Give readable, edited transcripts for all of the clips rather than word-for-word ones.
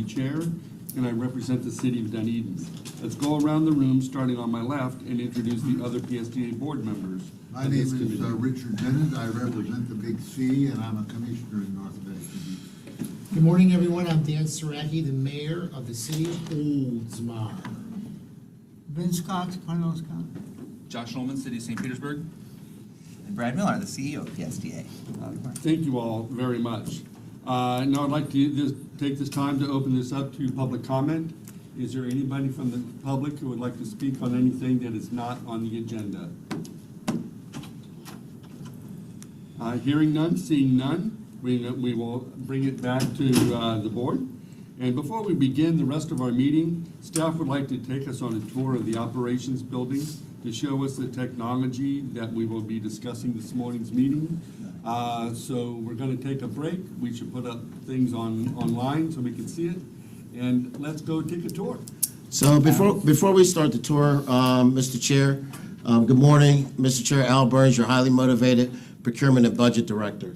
Committee Chair, and I represent the City of Dunedin. Let's go around the room, starting on my left, and introduce the other PSTA board members. My name is Richard Bennett. I represent the Big C, and I'm a commissioner in North Bay. Good morning, everyone. I'm Dan Saraki, the mayor of the city of Oldsmar. Vince Cox, Parnell Scott. Josh Ullman, City of St. Petersburg. And Brad Miller, the CEO of PSTA. Thank you all very much. Now I'd like to just take this time to open this up to public comment. Is there anybody from the public who would like to speak on anything that is not on the agenda? Hearing none, seeing none, we will bring it back to the board. And before we begin the rest of our meeting, staff would like to take us on a tour of the operations building to show us the technology that we will be discussing this morning's meeting. So we're going to take a break. We should put up things online so we can see it. And let's go take a tour. So before we start the tour, Mr. Chair, good morning, Mr. Chair Al Burns, your highly motivated Procurement and Budget Director.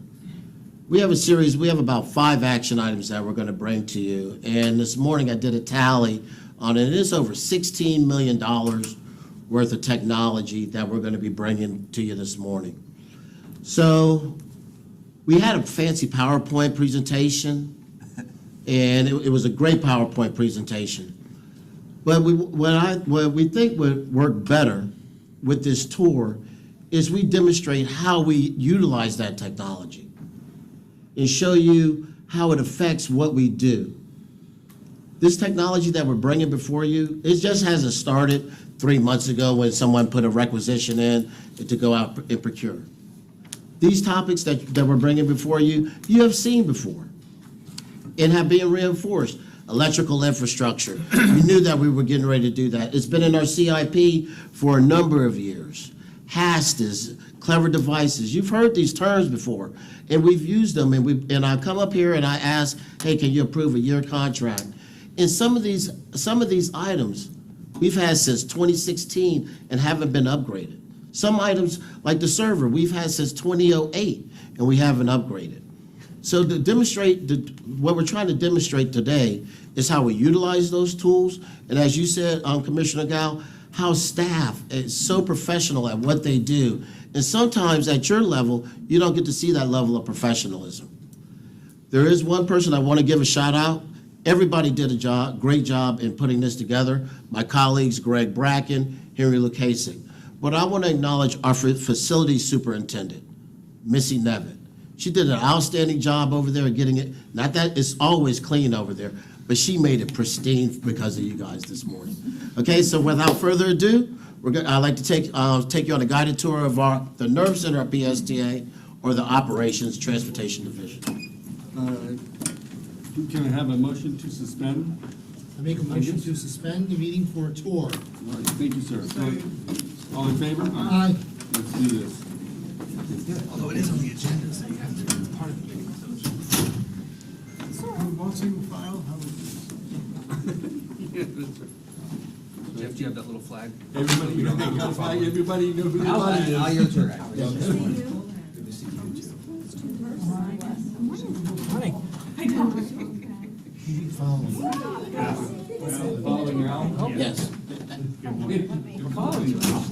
We have a series, we have about 5 action items that we're going to bring to you. And this morning I did a tally on it. It is over $16 million worth of technology that we're going to be bringing to you this morning. So we had a fancy PowerPoint presentation, and it was a great PowerPoint presentation. But what we think would work better with this tour is we demonstrate how we utilize that technology and show you how it affects what we do. This technology that we're bringing before you, it just hasn't started 3 months ago when someone put a requisition in to go out and procure. These topics that we're bringing before you, you have seen before and have been reinforced. Electrical infrastructure, we knew that we were getting ready to do that. It's been in our CIP for a number of years. HASTAs, clever devices, you've heard these terms before, and we've used them, and I come up here and I ask, hey, can you approve a year contract? And some of these items we've had since 2016 and haven't been upgraded. Some items, like the server, we've had since 2008 and we haven't upgraded. So to demonstrate, what we're trying to demonstrate today is how we utilize those tools, and as you said, Commissioner Gao, how staff is so professional at what they do. And sometimes at your level, you don't get to see that level of professionalism. There is one person I want to give a shout out. Everybody did a great job in putting this together. My colleagues, Greg Bracken, Henry Lukasik. But I want to acknowledge our facility superintendent, Missy Nevitt. She did an outstanding job over there getting it. Not that it's always clean over there, but she made it pristine because of you guys this morning. Okay, so without further ado, I'd like to take you on a guided tour of the Nerve Center at PSTA, or the Operations Transportation Division. Can I have a motion to suspend? I make a motion to suspend the meeting for a tour. All right, thank you, sir. All in favor? Aye. Let's do this. Although it is on the agenda, so you have to be part of the meeting. One single file, how Jeff, do you have that little flag? Everybody know who the I'll body your tour guide. Good to see you too. Following Al? Yes. You're following Al.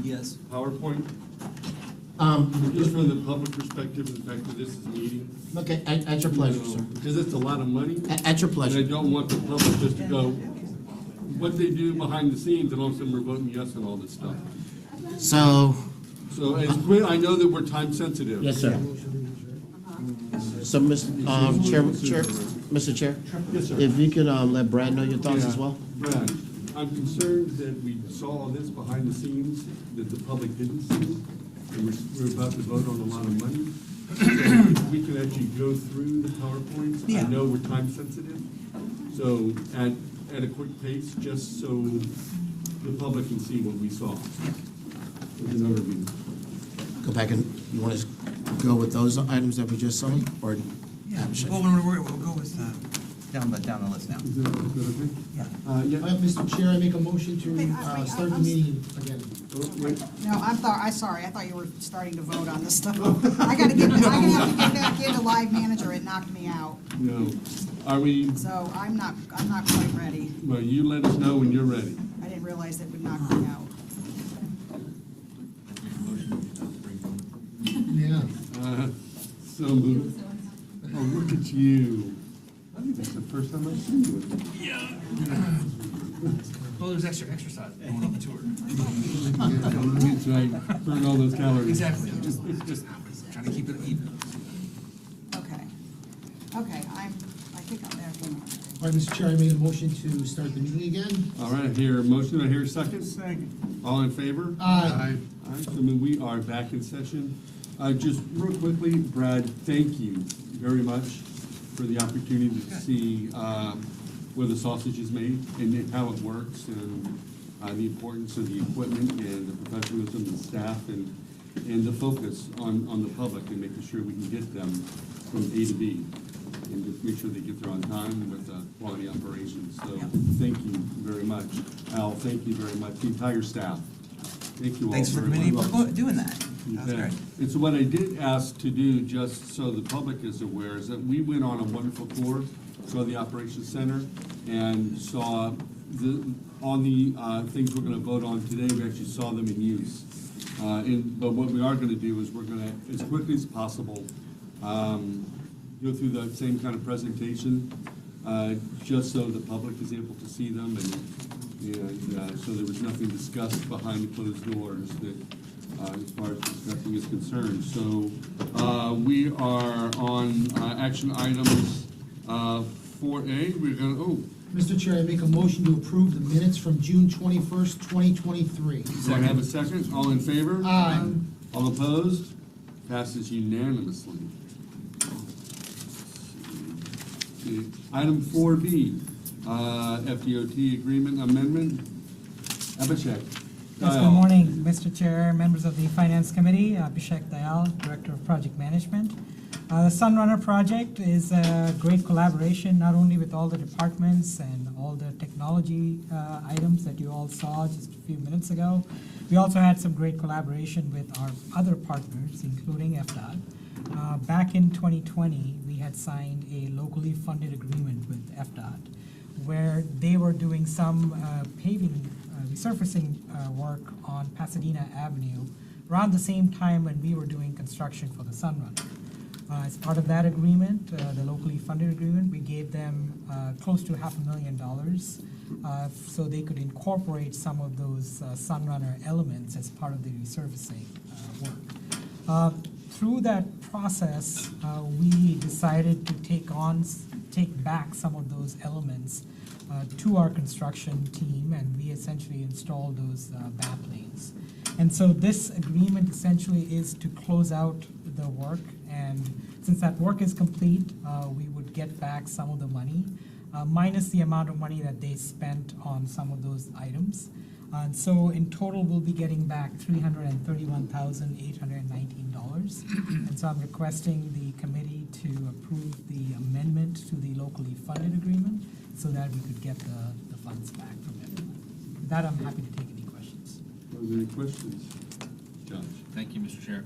Yes. PowerPoint? Just from the public perspective, the fact that this is a meeting. Okay, at your pleasure, sir. Because it's a lot of money. At your And I pleasure. don't want the public just to go, what they do behind the scenes, and all of a sudden we're voting yes on all this stuff. So, So it's quick, I know that we're time sensitive. yes, sir. So, Mr. Chair? Yes, sir. If you could, let Brad know your thoughts as Yeah. well? Brad, I'm concerned that we saw all this behind the scenes that the public didn't see, and we're about to vote on a lot of money. So if we can actually go through the PowerPoints. I Yeah. know we're time sensitive, so at a quick pace, just so the public can see what we saw. With an overview. Go back and, you want to go with those items that we just saw, or? Yeah, well, we'll go with, down the list now. Is that okay? Yeah. Yeah. Mr. Chair, I make a motion to Wait, start the I'm- meeting again. Oh, wait. No, I'm sorry, I thought you were starting to vote on this stuff. I have to get back into live manager, it knocked me out. No. Are we, So I'm not quite ready. well, you let us know when you're ready. I didn't realize it would knock me out. Yeah. So moved. Oh, look at you. I think that's the first time I've seen you. Well, there's extra exercise going on the tour. That's right. Burn all those calories. Exactly, just trying to keep it even. Okay. Okay, I think I'm there. Hang on. All right, Mr. Chair, I made a motion to start the meeting again. All right, I hear a motion, I hear a second. Second. All in favor? Aye. All right, so I mean, we are back in session. Just real quickly, Brad, thank you very much for the opportunity to see where the sausage is made and how it works, and the importance of the equipment and the professionalism of the staff, and the focus on the public and making sure we can get them from A to B, and just make sure they get there on time with quality operations. So thank you very much. Al, thank you very much, the entire staff. Thank you all Thanks for very much. committee for doing that. You That was bet. great. And so what I did ask to do, just so the public is aware, is that we went on a wonderful tour, saw the operations center, and saw all the things we're gonna vote on today, we actually saw them in use. But what we are gonna do is we're gonna, as quickly as possible, go through the same kind of presentation, just so the public is able to see them, and so there was nothing discussed behind closed doors that, as far as discussing is concerned. So, we are on, action items, 4A, we're gonna, Mr. Chair, I make a motion to approve the minutes from June 21st, 2023. do I have a second? All in favor? Aye. All opposed? Passes unanimously. Item 4B, FDOT agreement amendment. Abhishek. Yes, good morning, Mr. Chair, members of the Finance Committee, Abhishek Dayal, Director of Project Management. The Sunrunner project is a great collaboration, not only with all the departments and all the technology items that you all saw just a few minutes ago. We also had some great collaboration with our other partners, including FDOT. Back in 2020, we had signed a locally funded agreement with FDOT, where they were doing some paving, resurfacing work on Pasadena Avenue around the same time when we were doing construction for the Sunrunner. As part of that agreement, the locally funded agreement, we gave them close to $500,000 so they could incorporate some of those Sunrunner elements as part of the resurfacing work. Through that process, we decided to take back some of those elements to our construction team, and we essentially installed those back lanes. And so this agreement essentially is to close out the work, and since that work is complete, we would get back some of the money, minus the amount of money that they spent on some of those items. And so in total, we'll be getting back $331,819. And so I'm requesting the committee to approve the amendment to the locally funded agreement so that we could get the funds back from everyone. With that, I'm happy to take any questions. Are there any questions? Josh? Thank you, Mr. Chair.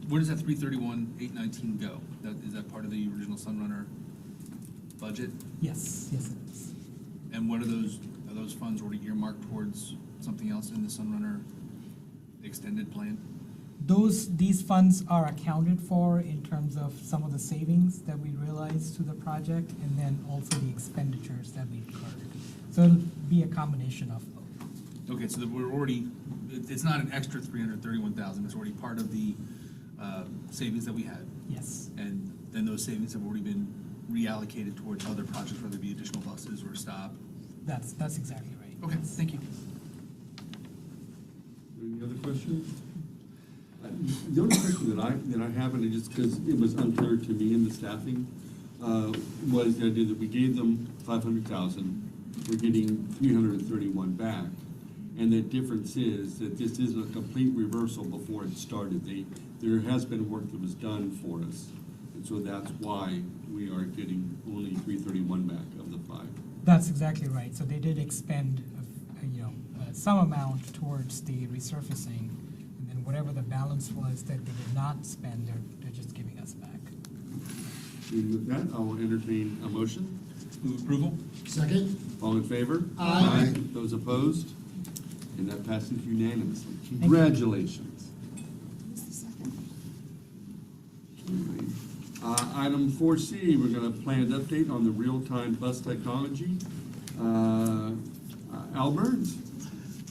Where does that 331,819 go? Is that part of the original Sunrunner budget? Yes, yes, it is. And what are those funds already earmarked towards something else in the Sunrunner extended plan? These funds are accounted for in terms of some of the savings that we realized through the project, and then also the expenditures that we incurred. So it'll be a combination of both. Okay, so that we're already, it's not an extra 331,000, it's already part of the savings that we had. Yes, And then those savings have already been reallocated towards other projects, whether it be additional buses or stop. that's exactly right. Okay, thank you. Any other questions? The only question that I have, and it just because it was unclear to me in the staffing, was the idea that we gave them 500,000, we're getting 331 back. And the difference is that this isn't a complete reversal before it started. There has been work that was done for us. And so that's why we are getting only 331 back of the 5. That's exactly right. So they did expend, some amount towards the resurfacing, and then whatever the balance was that they did not spend, they're just giving us back. And with that, I will entertain a motion. Move approval? Second? All in favor? Aye. Those opposed? And that passes unanimously. Congratulations. Who's the second? Item 4C, we're going to plan an update on the real-time bus technology. Al Burns.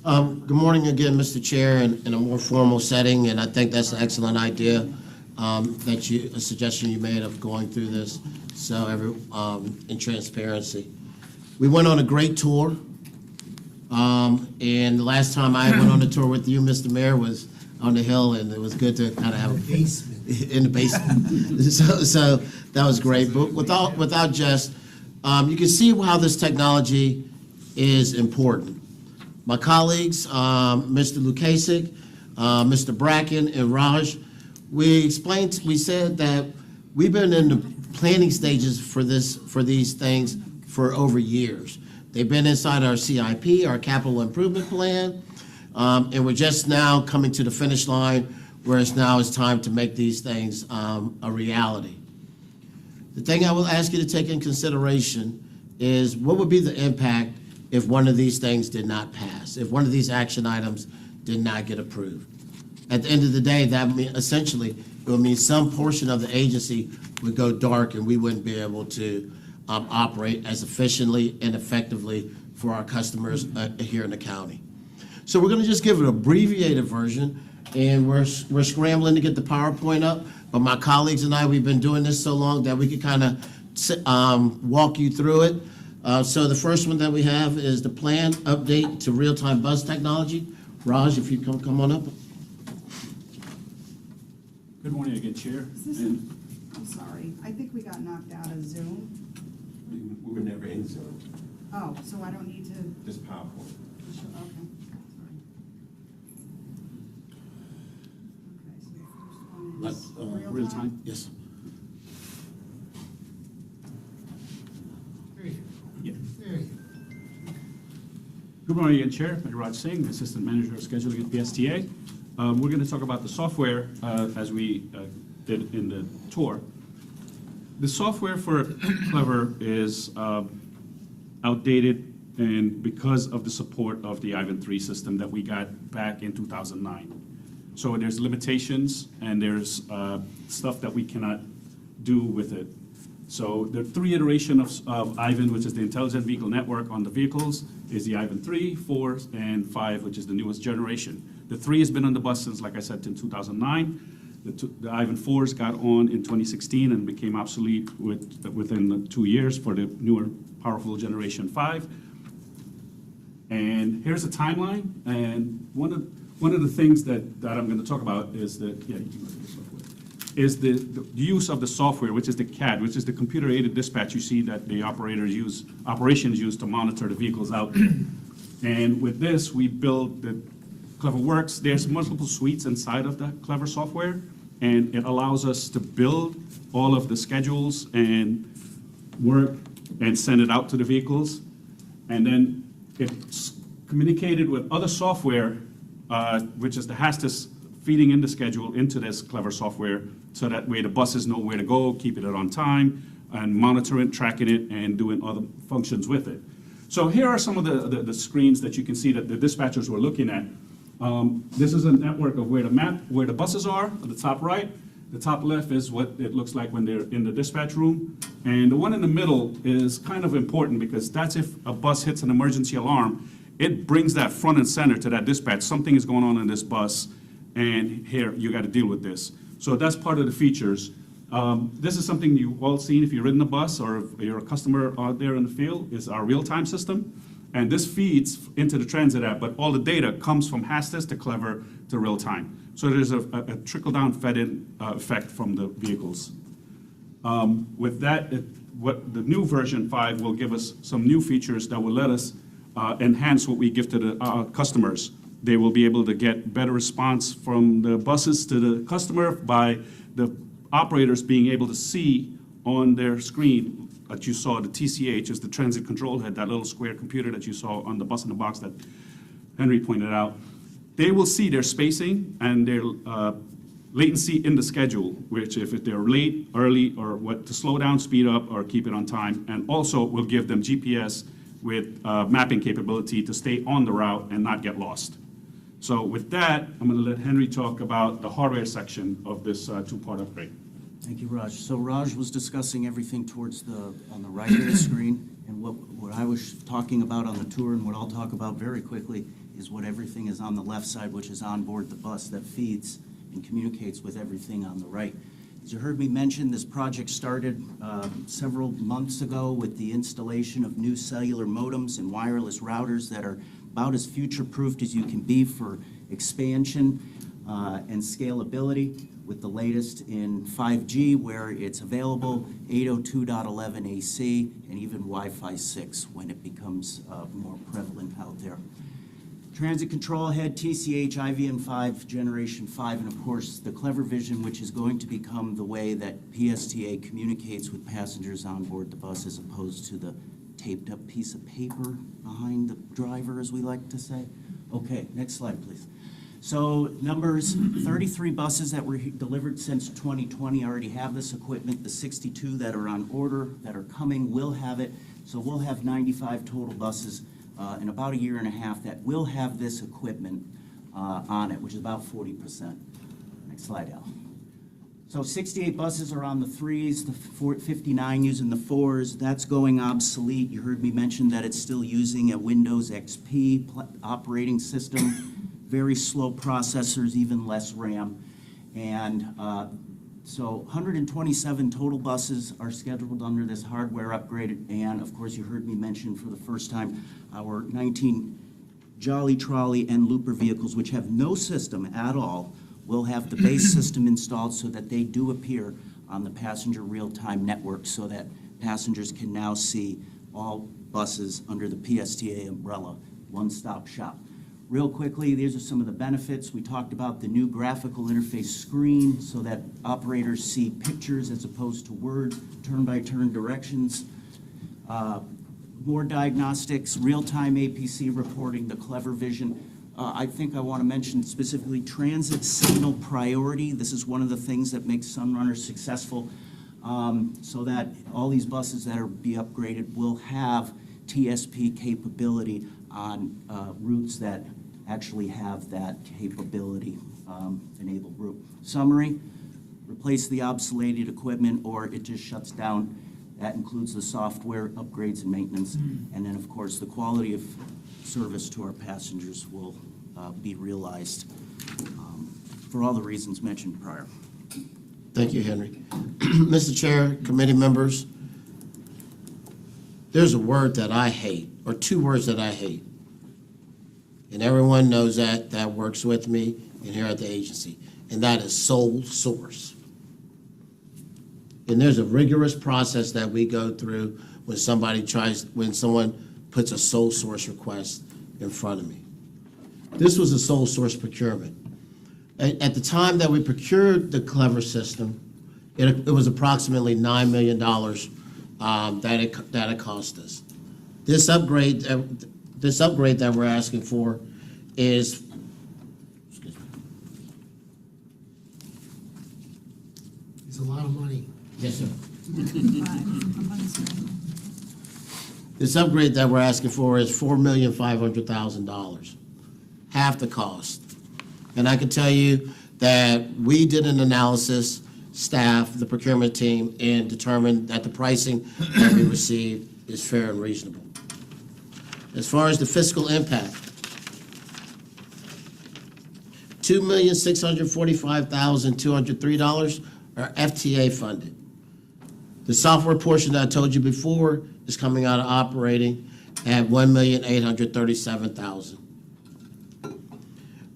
Good morning again, Mr. Chair, in a more formal setting, and I think that's an excellent idea, a suggestion you made of going through this, so in transparency. We went on a great tour, and the last time I went on a tour with you, Mr. Mayor, was on the Hill, and it was good to kind of have a Basement. in the basement. So that was great. But without just, you can see how this technology is important. My colleagues, Mr. Lukasik, Mr. Bracken, and Raj, we said that we've been in the planning stages for these things for over years. They've been inside our CIP, our capital improvement plan, and we're just now coming to the finish line where it's time to make these things a reality. The thing I will ask you to take in consideration is what would be the impact if one of these things did not pass, if one of these action items did not get approved. At the end of the day, essentially, it would mean some portion of the agency would go dark and we wouldn't be able to operate as efficiently and effectively for our customers here in the county. So we're gonna just give an abbreviated version, and we're scrambling to get the PowerPoint up, but my colleagues and I, we've been doing this so long that we could kind of walk you through it. So the first one that we have is the plan update to real-time bus technology. Raj, if you come on up. Good morning again, Chair. Is this- And I'm sorry, I think we got knocked out of Zoom. we were never in Zoom, Oh, so I don't need to, just PowerPoint. okay, sorry. Okay, so the first one is Real time? Yes. There you go. Yeah. There you go. Good morning again, Chair. I'm Raj Singh, Assistant Manager of Scheduling at PSTA. We're going to talk about the software as we did in the tour. The software for Clever is outdated, and because of the support of the Ivan 3 system that we got back in 2009. So there's limitations and there's stuff that we cannot do with it. So the 3 iteration of Ivan, which is the Intelligent Vehicle Network on the vehicles, is the Ivan 3, 4, and 5, which is the newest generation. The 3 has been on the bus since, like I said, in 2009. The Ivan 4s got on in 2016 and became obsolete within 2 years for the newer, powerful Generation 5. And here's a timeline, and one of the things that I'm going to talk about is that, yeah, you can look at the software, is the use of the software, which is the CAD, which is the computer-aided dispatch you see that the operations use to monitor the vehicles out there. And with this, we build the CleverWorks. There's multiple suites inside of the Clever software, and it allows us to build all of the schedules and work and send it out to the vehicles. And then it's communicated with other software, which is the HASTIS, feeding in the schedule into this Clever software, so that way the buses know where to go, keeping it on time, and monitoring, tracking it, and doing other functions with it. So here are some of the screens that you can see that the dispatchers were looking at. This is a network of where the buses are, on the top right. The top left is what it looks like when they're in the dispatch room. And the one in the middle is kind of important because that's if a bus hits an emergency alarm, it brings that front and center to that dispatch. Something is going on in this bus, and here, you got to deal with this. So that's part of the features. This is something you've all seen if you've ridden a bus or if you're a customer out there in the field, is our real-time system. And this feeds into the transit app, but all the data comes from Hastis to Clever to real-time. So there's a trickle-down fed-in effect from the vehicles. With that, what the new version 5 will give us some new features that will let us enhance what we give to the customers. They will be able to get better response from the buses to the customer by the operators being able to see on their screen that you saw, the TCH is the transit control head, that little square computer that you saw on the bus in the box that Henry pointed out. They will see their spacing and their latency in the schedule, which if they're late, early, or what to slow down, speed up, or keep it on time. And also will give them GPS with mapping capability to stay on the route and not get lost. So with that, I'm going to let Henry talk about the hardware section of this two-part upgrade. Thank you, Raj. So Raj was discussing everything on the right of the screen, and what I was talking about on the tour, and what I'll talk about very quickly, is what everything is on the left side, which is on board the bus that feeds and communicates with everything on the right. As you heard me mention, this project started several months ago with the installation of new cellular modems and wireless routers that are about as future-proofed as you can be for expansion and scalability, with the latest in 5G, where it's available, 802.11 AC, and even Wi-Fi 6 when it becomes more prevalent out there. Transit Control Head, TCH, IVN5, Generation 5, and of course the CleverVision, which is going to become the way that PSTA communicates with passengers on board the bus, as opposed to the taped up piece of paper behind the driver, as we like to say. Okay, next slide, please. So numbers, 33 buses that were delivered since 2020 already have this equipment. The 62 that are on order, that are coming, will have it. So we'll have 95 total buses in about a year and a half that will have this equipment on it, which is about 40%. Next slide, Al. So 68 buses are on the 3s, the 59 using the 4s. That's going obsolete. You heard me mention that it's still using a Windows XP operating system. Very slow processors, even less RAM. And so 127 total buses are scheduled under this hardware upgrade. And of course, you heard me mention for the first time our 19 Jolly Trolley and Looper vehicles, which have no system at all, will have the base system installed so that they do appear on the passenger real-time network, so that passengers can now see all buses under the PSTA umbrella, one-stop shop. Real quickly, these are some of the benefits. We talked about the new graphical interface screen so that operators see pictures as opposed to words, turn-by-turn directions. More diagnostics, real-time APC reporting, the CleverVision. I think I want to mention specifically transit signal priority. This is one of the things that makes Sunrunner successful, so that all these buses that are be upgraded will have TSP capability on routes that actually have that capability enabled route. Summary, replace the obsoleted equipment or it just shuts down. That includes the software upgrades and maintenance. And then, of course, the quality of service to our passengers will be realized for all the reasons mentioned prior. Thank you, Henry. Mr. Chair, committee members, there's a word that I hate, or two words that I hate. And everyone knows that works with me and here at the agency, and that is sole source. And there's a rigorous process that we go through when someone puts a sole source request in front of me. This was a sole source procurement. At the time that we procured the Clever system, it was approximately $9 million that it cost us. This upgrade that we're asking for is, It's a lot of money. yes, sir. This upgrade that we're asking for is $4,500,000, half the cost. And I can tell you that we did an analysis, staff, the procurement team, and determined that the pricing that we received is fair and reasonable. As far as the fiscal impact, $2,645,203 are FTA funded. The software portion that I told you before is coming out of operating at $1,837,000.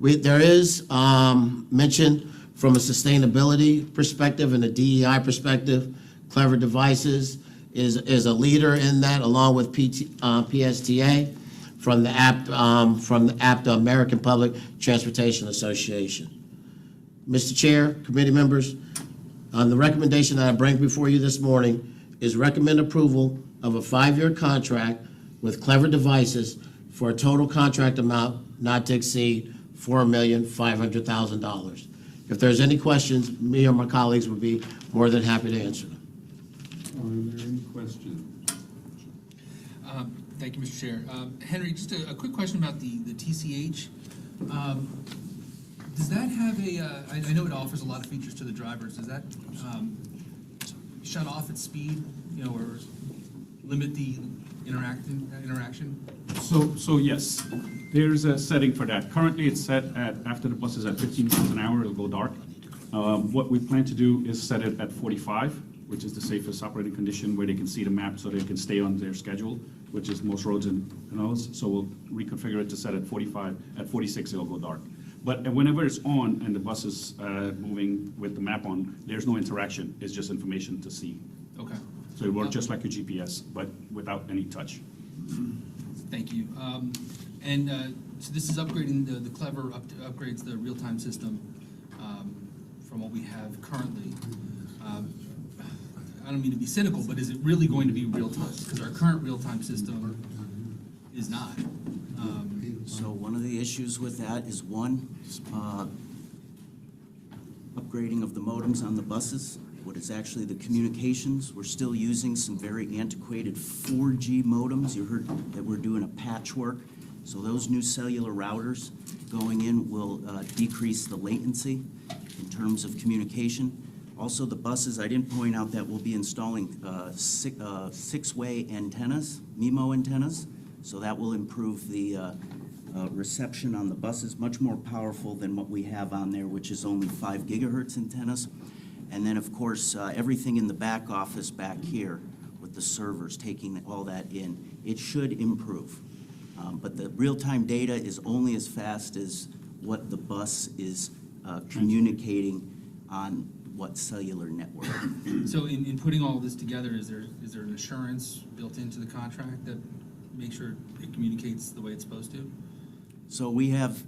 There is mention from a sustainability perspective and a DEI perspective. Clever Devices is a leader in that, along with PSTA from the APTA, American Public Transportation Association. Mr. Chair, committee members, the recommendation that I bring before you this morning is recommend approval of a 5-year contract with Clever Devices for a total contract amount not to exceed $4,500,000. If there's any questions, me or my colleagues would be more than happy to answer them. Are there any questions? Thank you, Mr. Chair. Henry, just a quick question about the TCH. Does that have I know it offers a lot of features to the drivers. Does that shut off its speed, or limit the interaction? So yes, there's a setting for that. Currently, it's set at, after the bus is at 15 miles an hour, it'll go dark. What we plan to do is set it at 45, which is the safest operating condition where they can see the map so they can stay on their schedule, which is most roads and others. So we'll reconfigure it to set at 45. At 46, it'll go dark. But whenever it's on and the bus is moving with the map on, there's no interaction. It's just information to see. Okay. So it works just like your GPS, but without any touch. Thank you. So this is upgrading the Clever upgrades the real-time system from what we have currently. I don't mean to be cynical, but is it really going to be real-time? Because our current real-time system is not. So one of the issues with that is upgrading of the modems on the buses. What is actually the communications. We're still using some very antiquated 4G modems. You heard that we're doing a patchwork. So those new cellular routers going in will decrease the latency in terms of communication. Also, the buses, I didn't point out that we'll be installing six-way antennas, MIMO antennas. So that will improve the reception on the buses, much more powerful than what we have on there, which is only 5 gigahertz antennas. And then, of course, everything in the back office back here with the servers, taking all that in, it should improve. But the real-time data is only as fast as what the bus is communicating on what cellular network. So in putting all this together, is there an assurance built into the contract that makes sure it communicates the way it's supposed to? So we have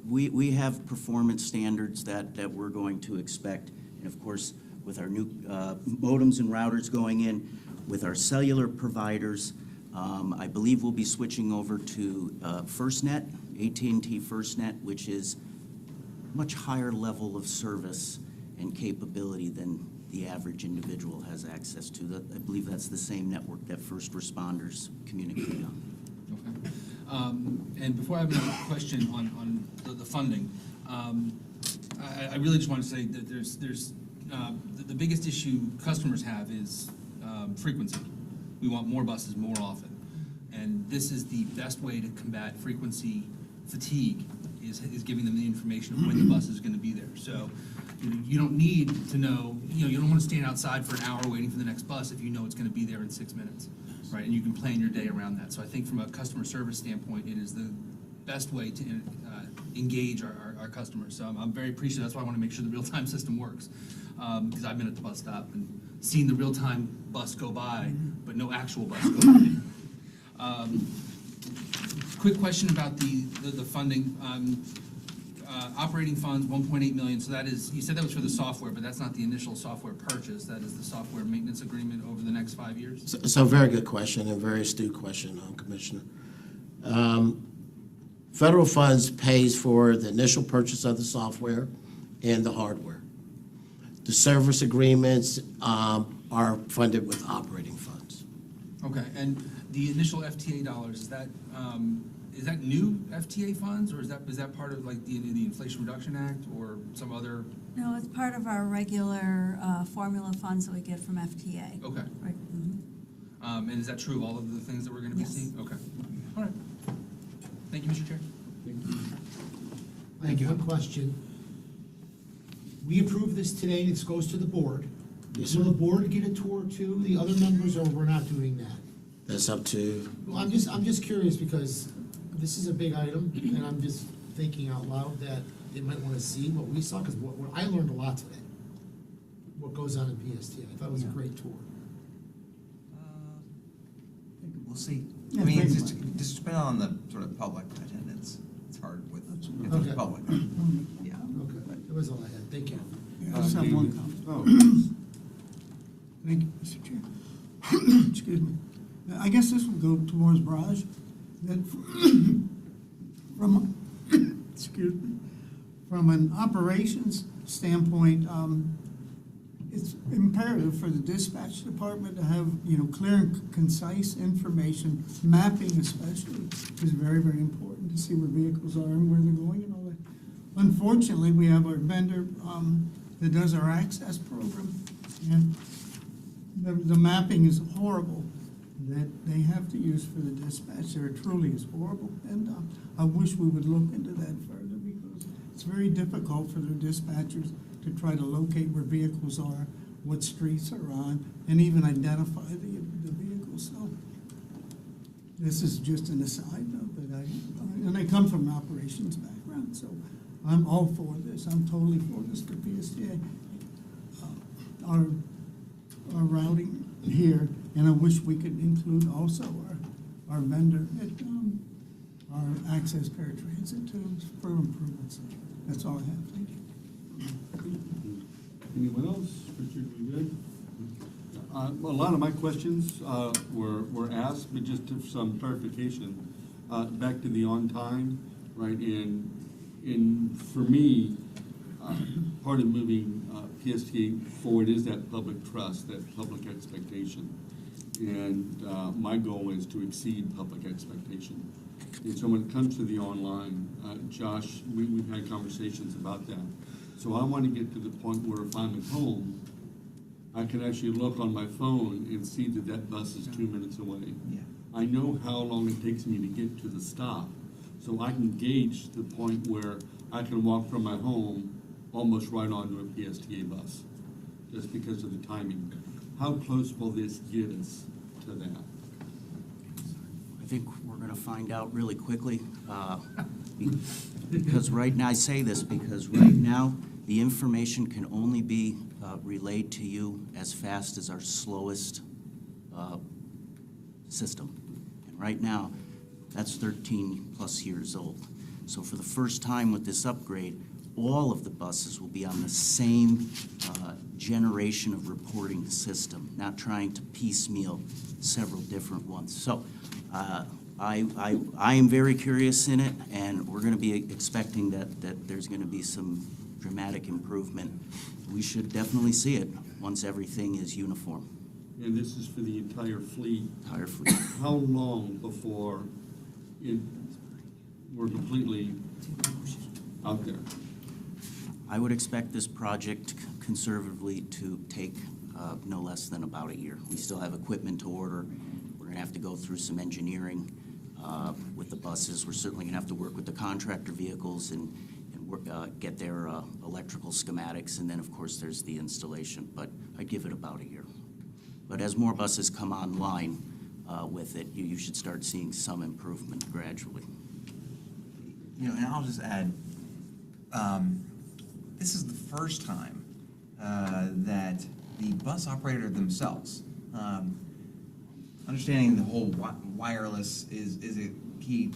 performance standards that we're going to expect. And of course, with our new modems and routers going in, with our cellular providers, I believe we'll be switching over to FirstNet, AT&T FirstNet, which is much higher level of service and capability than the average individual has access to. I believe that's the same network that first responders communicate on. Okay. And before I have another question on the funding, I really just want to say that there's the biggest issue customers have is frequency. We want more buses more often. And this is the best way to combat frequency fatigue is giving them the information of when the bus is going to be there. So you don't need to know, you don't want to stand outside for an hour waiting for the next bus if you know it's going to be there in 6 minutes, right? And you can plan your day around that. So I think from a customer service standpoint, it is the best way to engage our customers. So I'm very appreciative. That's why I want to make sure the real-time system works. Because I've been at the bus stop and seen the real-time bus go by, but no actual bus go by. Quick question about the funding. Operating funds, 1.8 million, so that is, you said that was for the software, but that's not the initial software purchase, that is the software maintenance agreement over the next 5 years? So very good question and very astute question, Commissioner. Federal funds pays for the initial purchase of the software and the hardware. The service agreements are funded with operating funds. Okay, and the initial FTA dollars, is that is that new FTA funds, or is that part of like the Inflation Reduction Act or some other? No, it's part of our regular formula funds that we get from FTA. Okay. Right. Mhm. And is that true of all of the things that we're gonna be Yes. seeing? Okay. All right. Thank you, Mr. Chair. I have one question. We approve this today, this goes to the board. Yes, Will sir. the board get a tour too, the other members, or we're not doing that? That's up to, Well, I'm just curious because this is a big item, and I'm just thinking out loud that they might want to see what we saw, because what I learned a lot today. What goes on in PST. I thought it was a great tour. We'll see. Yeah, I mean, pretty it's just depending on the sort of public attendance. It's hard with, if Okay. there's public. Yeah. Okay, that was all I had. Thank you. I just have one comment. Oh, Thank you, Mr. Chair. Excuse me. I guess this would go towards Raj, that from, excuse me, from an operations standpoint, it's imperative for the dispatch department to have, clear and concise information. Mapping especially is very, very important to see where vehicles are and where they're going and all that. Unfortunately, we have our vendor that does our access program, and the mapping is horrible that they have to use for the dispatch. There truly is horrible, and I wish we would look into that further, because it's very difficult for the dispatchers to try to locate where vehicles are, what streets are on, and even identify the vehicles. So this is just an aside note, but I come from an operations background, so I'm all for this. I'm totally for this for PSTA. Our routing here, and I wish we could include also our vendor at our access paratransit too for improvements. That's all I have. Thank you. anyone else? Richard, we good? A lot of my questions were asked, but just to some clarification. Back to the on time, right? And for me, part of moving PSTA forward is that public trust, that public expectation. And my goal is to exceed public expectation. And so when it comes to the online, Josh, we've had conversations about that. So I want to get to the point where if I'm at home, I can actually look on my phone and see that that bus is 2 minutes away. Yeah. I know how long it takes me to get to the stop, so I can gauge the point where I can walk from my home almost right onto a PSTA bus, just because of the timing. How close will this get us to that? I think we're going to find out really quickly, because right now, I say this because right now, the information can only be relayed to you as fast as our slowest system. And right now, that's 13-plus years old. So for the first time with this upgrade, all of the buses will be on the same generation of reporting system, not trying to piecemeal several different ones. So I am very curious in it, and we're going to be expecting that there's going to be some dramatic improvement. We should definitely see it once everything is uniform. And this is for the entire fleet. Entire fleet. How long before we're completely out there? I would expect this project conservatively to take no less than about a year. We still have equipment to order. We're going to have to go through some engineering with the buses. We're certainly going to have to work with the contractor vehicles and work, get their electrical schematics, and then, of course, there's the installation. But I'd give it about a year. But as more buses come online with it, you should start seeing some improvement gradually. And I'll just add, this is the first time that the bus operator themselves, understanding the whole wireless is a key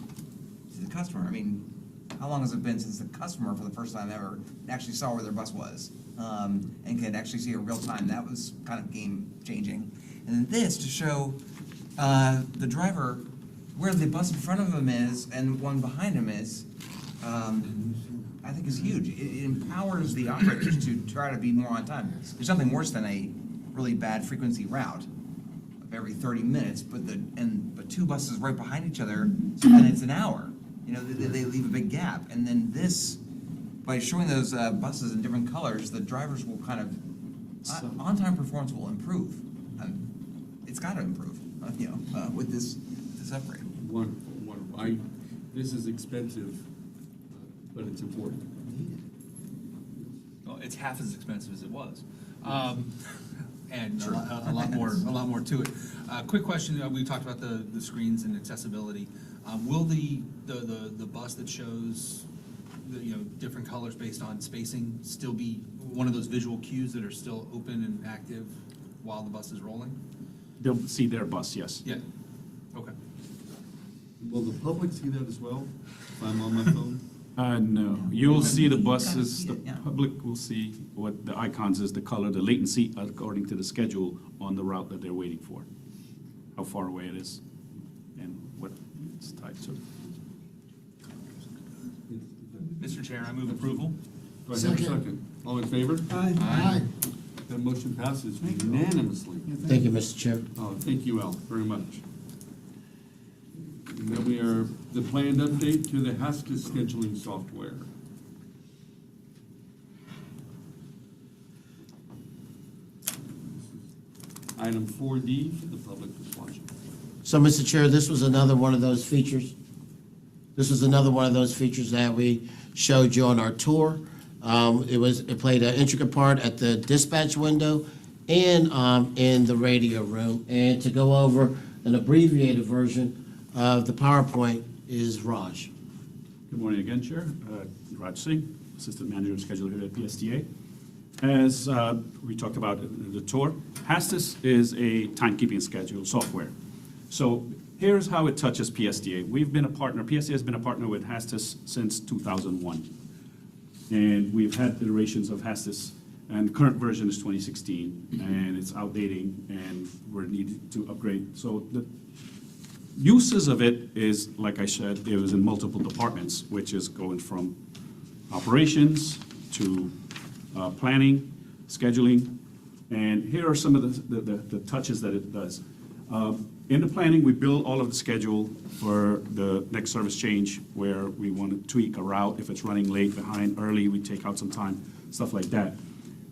to the customer. I mean, how long has it been since the customer, for the first time ever, actually saw where their bus was and could actually see it real time? That was kind of game changing. And then this to show the driver where the bus in front of him is and one behind him is, I think is huge. It empowers the operators to try to be more on time. There's nothing worse than a really bad frequency route, a every 30 minutes, but two buses right behind each other, so then it's an hour. You know, they leave a big gap. And then this, by showing those buses in different colors, the drivers will kind of, on-time performance will improve. It's got to improve, with this upgrade. Wonderful, wonderful. This is expensive, but it's important. Well, it's half as expensive as it was. And a lot more to it. Quick question, we talked about the screens and accessibility. Will the bus that shows different colors based on spacing still be one of those visual cues that are still open and active while the bus is rolling? They'll see their bus, yes. Yeah, okay. Will the public see that as well, if I'm on my phone? No, you'll see the buses, see the it, yeah. public will see what the icons is, the color, the latency according to the schedule on the route that they're waiting for, how far away it is, and what it's tied to. Mr. Chair, I move approval. Do I have a Second. second? All in favor? Aye. That motion passes unanimously. Thank you, Mr. Chair. Oh, thank you, Al, very much. And then we are the planned update to the Haskus scheduling software. Item 4D for the public that's watching. So, Mr. Chair, this was another one of those features. This was another one of those features that we showed you on our tour. It played an intricate part at the dispatch window and in the radio room. And to go over an abbreviated version of the PowerPoint is Raj. Good morning again, Chair. Raj Singh, Assistant Manager of Schedule here at PSTA. As we talked about in the tour, Hastis is a timekeeping schedule software. So here's how it touches PSTA. We've been a partner, PSTA has been a partner with Hastis since 2001. And we've had iterations of Hastis, and current version is 2016, and it's outdating, and we're needing to upgrade. So the uses of it is, like I said, it was in multiple departments, which is going from operations to planning, scheduling, and here are some of the touches that it does. In the planning, we build all of the schedule for the next service change where we want to tweak a route. If it's running late, behind, early, we take out some time, stuff like that.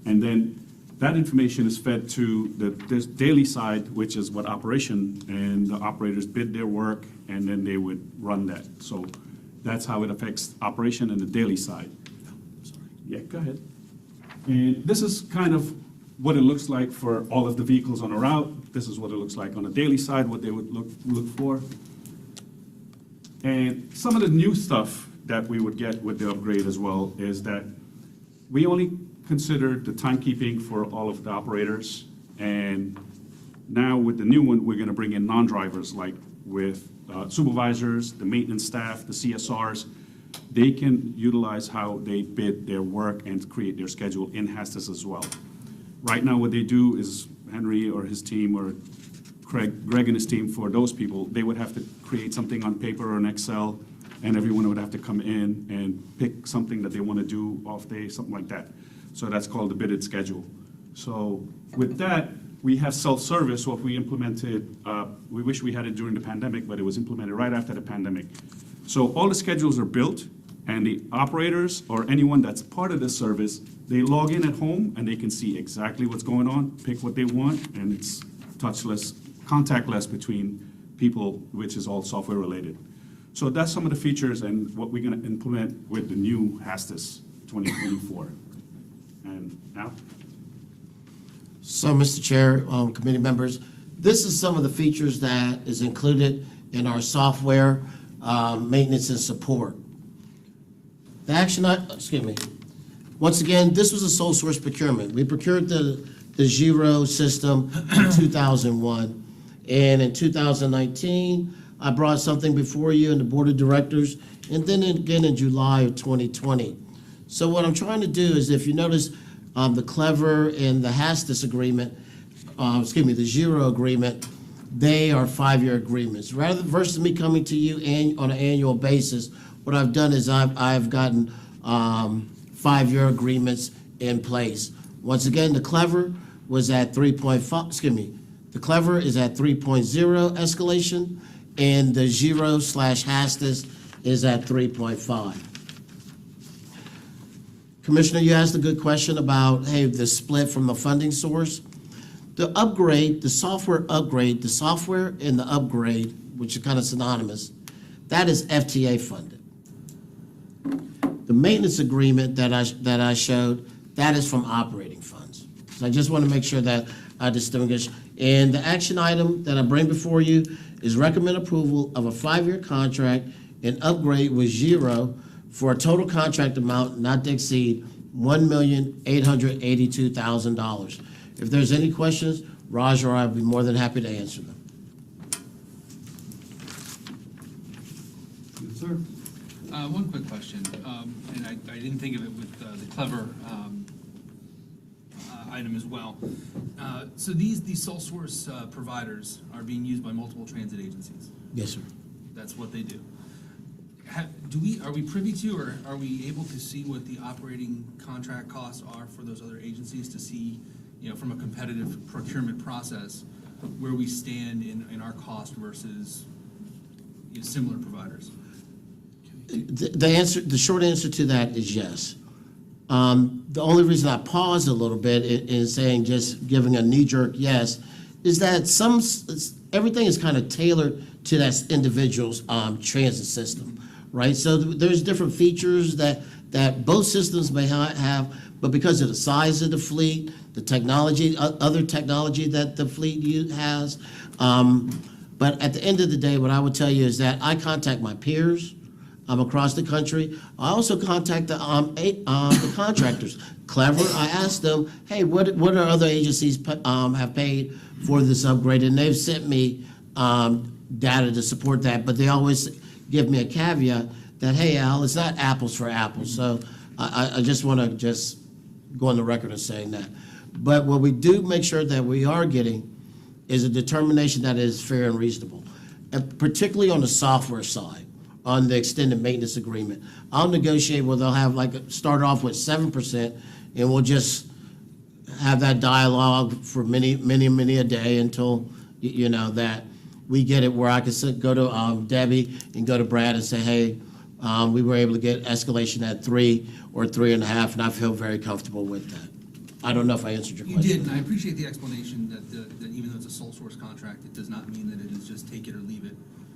And then that information is fed to this daily side, which is what operation, and the operators bid their work, and then they would run that. So that's how it affects operation and the daily side. Yeah, go ahead. And this is kind of what it looks like for all of the vehicles on a route. This is what it looks like on the daily side, what they would look for. And some of the new stuff that we would get with the upgrade as well is that we only consider the timekeeping for all of the operators. And now with the new one, we're gonna bring in non-drivers, like with supervisors, the maintenance staff, the CSRs. They can utilize how they bid their work and create their schedule in Hastis as well. Right now, what they do is Henry or his team or Greg and his team, for those people, they would have to create something on paper or in Excel, and everyone would have to come in and pick something that they want to do off day, something like that. So that's called the bidded schedule. So with that, we have self-service, what we implemented, we wish we had it during the pandemic, but it was implemented right after the pandemic. So all the schedules are built, and the operators or anyone that's part of this service, they log in at home and they can see exactly what's going on, pick what they want, and it's touchless, contactless between people, which is all software related. So that's some of the features and what we're gonna implement with the new Hastis 2024. And now? So, Mr. Chair, committee members, this is some of the features that is included in our software maintenance and support. The action, once again, this was a sole source procurement. We procured the Giro system in 2001. And in 2019, I brought something before you and the board of directors, and then again in July of 2020. So what I'm trying to do is, if you notice, the Clever and the Hastis agreement, the Giro agreement, they are 5-year agreements. Versus me coming to you on an annual basis, what I've done is I've gotten 5-year agreements in place. Once again, the Clever was at 3.5, The Clever is at 3.0 escalation, and the Giro/Hastis is at 3.5. Commissioner, you asked a good question about, hey, the split from the funding source. The upgrade, the software upgrade, the software and the upgrade, which is kind of synonymous, that is FTA funded. The maintenance agreement that I showed, that is from operating funds. So I just want to make sure that I distinguish. And the action item that I bring before you is recommend approval of a 5-year contract and upgrade with Giro for a total contract amount not to exceed $1,882,000. If there's any questions, Raj or I would be more than happy to answer them. Yes, sir. One quick question, and I didn't think of it with the Clever item as well. So these sole source providers are being used by multiple transit agencies. Yes, sir. That's what they do. Are we privy to, or are we able to see what the operating contract costs are for those other agencies to see, from a competitive procurement process, where we stand in our cost versus similar providers? The short answer to that is yes. The only reason I paused a little bit in saying, just giving a knee-jerk yes, is that everything is kind of tailored to that individual's transit system, right? So there's different features that both systems may have, but because of the size of the fleet, the technology, other technology that the fleet has. But at the end of the day, what I would tell you is that I contact my peers across the country. I also contact the contractors. Clever, I asked them, hey, what are other agencies have paid for this upgrade? And they've sent me data to support that, but they always give me a caveat that, hey, Al, it's not apples for apples. So I just want to just go on the record of saying that. But what we do make sure that we are getting is a determination that is fair and reasonable, and particularly on the software side, on the extended maintenance agreement. I'll negotiate where they'll have start off with 7%, and we'll just have that dialogue for many a day until, that we get it where I can go to Debbie and go to Brad and say, hey, we were able to get escalation at 3 or 3.5, and I feel very comfortable with that. I don't know if I answered your question. You did, and I appreciate the explanation that even though it's a sole source contract, it does not mean that it is just take it or leave it.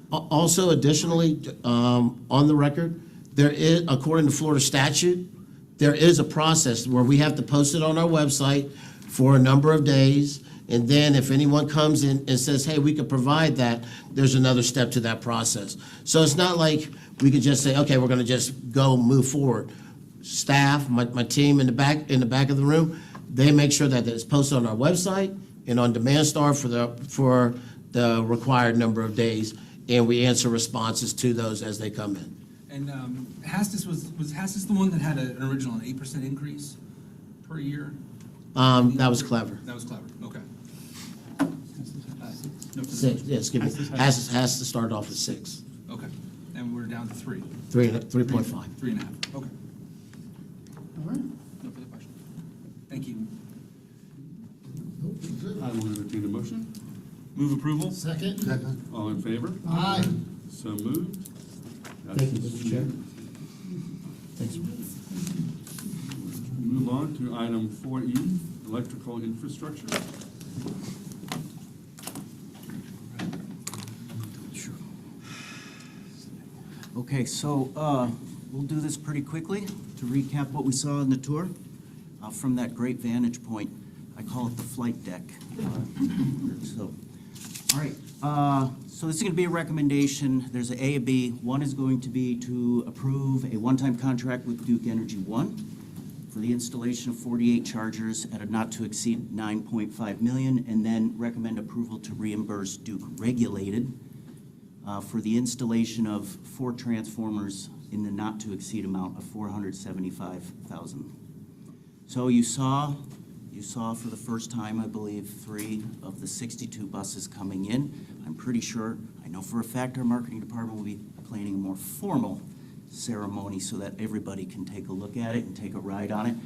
Also, additionally, on the record, there is, according to Florida statute, there is a process where we have to post it on our website for a number of days, and then if anyone comes in and says, hey, we could provide that, there's another step to that process. So it's not like we could just say, okay, we're going to just go move forward. Staff, my team in the back of the room, they make sure that it's posted on our website and on DemandStar for the required number of days, and we answer responses to those as they come in. And Hastis, was Hastis the one that had an original 8% increase per year? That was Clever. That was Clever, okay. Yes, give me, has to start off with 6. Okay, and we're down to 3. 3.5. 3.5, okay. All right. No further questions. Thank you. I will entertain a motion. Move approval? Second? Second. All in favor? Aye. So moved. Thank you, Mr. Chair. Thanks. Move on to item 4E, electrical infrastructure. Okay, so we'll do this pretty quickly to recap what we saw in the tour. From that great vantage point, I call it the flight deck. All right, so this is going to be a recommendation. There's an A and B. One is going to be to approve a one-time contract with Duke Energy One for the installation of 48 chargers at a not-to-exceed $9.5 million, and then recommend approval to reimburse Duke Regulated for the installation of 4 transformers in the not-to-exceed amount of $475,000. So you saw for the first time, I believe, 3 of the 62 buses coming in. I'm pretty sure, I know for a fact our marketing department will be planning a more formal ceremony so that everybody can take a look at it and take a ride on it.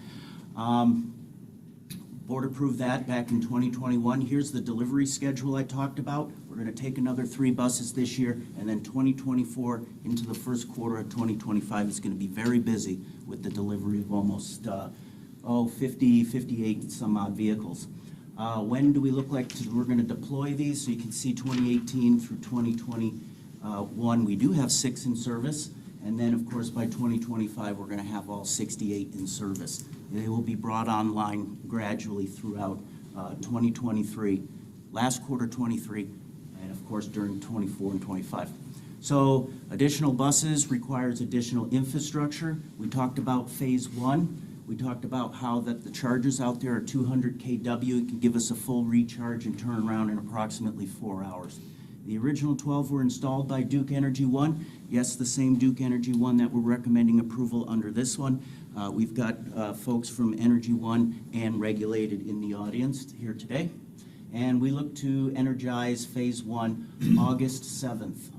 Board approved that back in 2021. Here's the delivery schedule I talked about. We're going to take another 3 buses this year, and then 2024 into the first quarter of 2025 is going to be very busy with the delivery of almost 58 some odd vehicles. When do we look like we're going to deploy these? So you can see 2018 through 2021, we do have 6 in service. And then, of course, by 2025, we're going to have all 68 in service. They will be brought online gradually throughout 2023, last quarter 23, and of course during 24 and 25. So additional buses requires additional infrastructure. We talked about phase 1. We talked about how that the chargers out there are 200 kW. It can give us a full recharge and turn around in approximately 4 hours. The original 12 were installed by Duke Energy One. Yes, the same Duke Energy One that we're recommending approval under this one. We've got folks from Energy One and Regulated in the audience here today. And we look to energize phase 1 August 7th,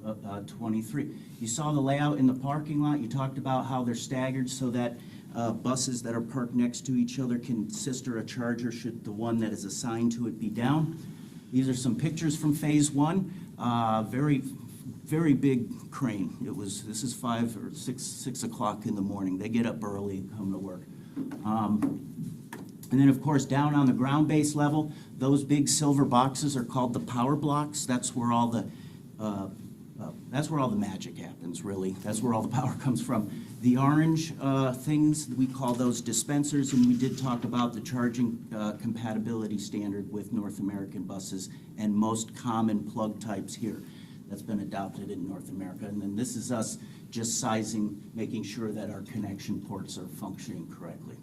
23. You saw the layout in the parking lot. You talked about how they're staggered so that buses that are parked next to each other can sister a charger should the one that is assigned to it be down. These are some pictures from phase 1. Very big crane. This is 5 or 6 o'clock in the morning. They get up early and come to work. And then, of course, down on the ground base level, those big silver boxes are called the power blocks. That's where all the magic happens, really. That's where all the power comes from. The orange things, we call those dispensers, and we did talk about the charging compatibility standard with North American buses and most common plug types here that's been adopted in North America. And then this is us just sizing, making sure that our connection ports are functioning correctly.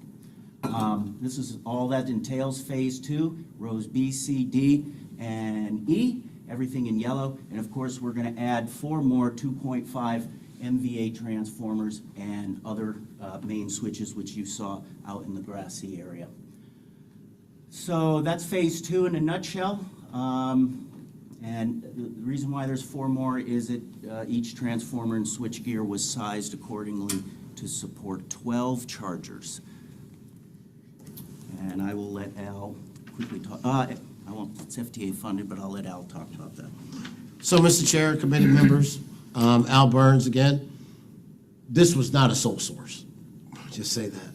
This is all that entails phase 2, rows B, C, D, and E, everything in yellow. And of course, we're going to add 4 more 2.5 MVA transformers and other main switches, which you saw out in the grassy area. So that's phase 2 in a nutshell. And the reason why there's 4 more is that each transformer and switch gear was sized accordingly to support 12 chargers. And I will let Al quickly talk. I won't, it's FTA funded, but I'll let Al talk about that. So, Mr. Chair, committee members, Al Burns again. This was not a sole source. Just say that.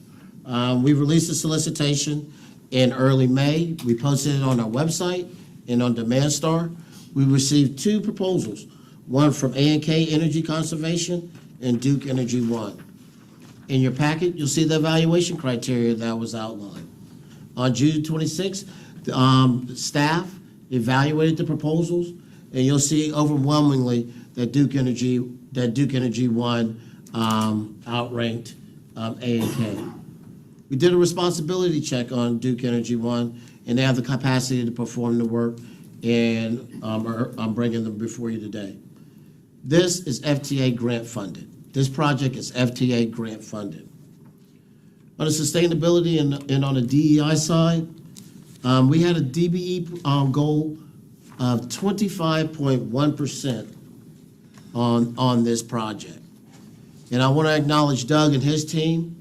We released a solicitation in early May. We posted it on our website and on DemandStar. We received 2 proposals, one from A&K Energy Conservation and Duke Energy One. In your packet, you'll see the evaluation criteria that was outlined. On June 26th, the staff evaluated the proposals, and you'll see overwhelmingly that Duke Energy One outranked A&K. We did a responsibility check on Duke Energy One, and they have the capacity to perform the work, and I'm bringing them before you today. This is FTA grant funded. This project is FTA grant funded. On the sustainability and on the DEI side, we had a DBE goal of 25.1% on this project. And I want to acknowledge Doug and his team,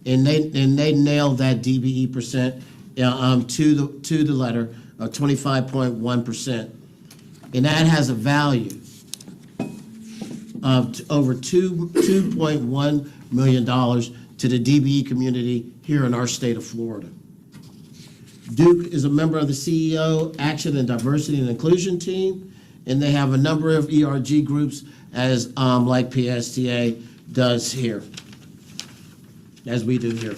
and they nailed that DBE percent to the letter of 25.1%. And that has a value of over $2.1 million to the DBE community here in our state of Florida. Duke is a member of the CEO Action and Diversity and Inclusion team, and they have a number of ERG groups as like PSTA does here, as we do here.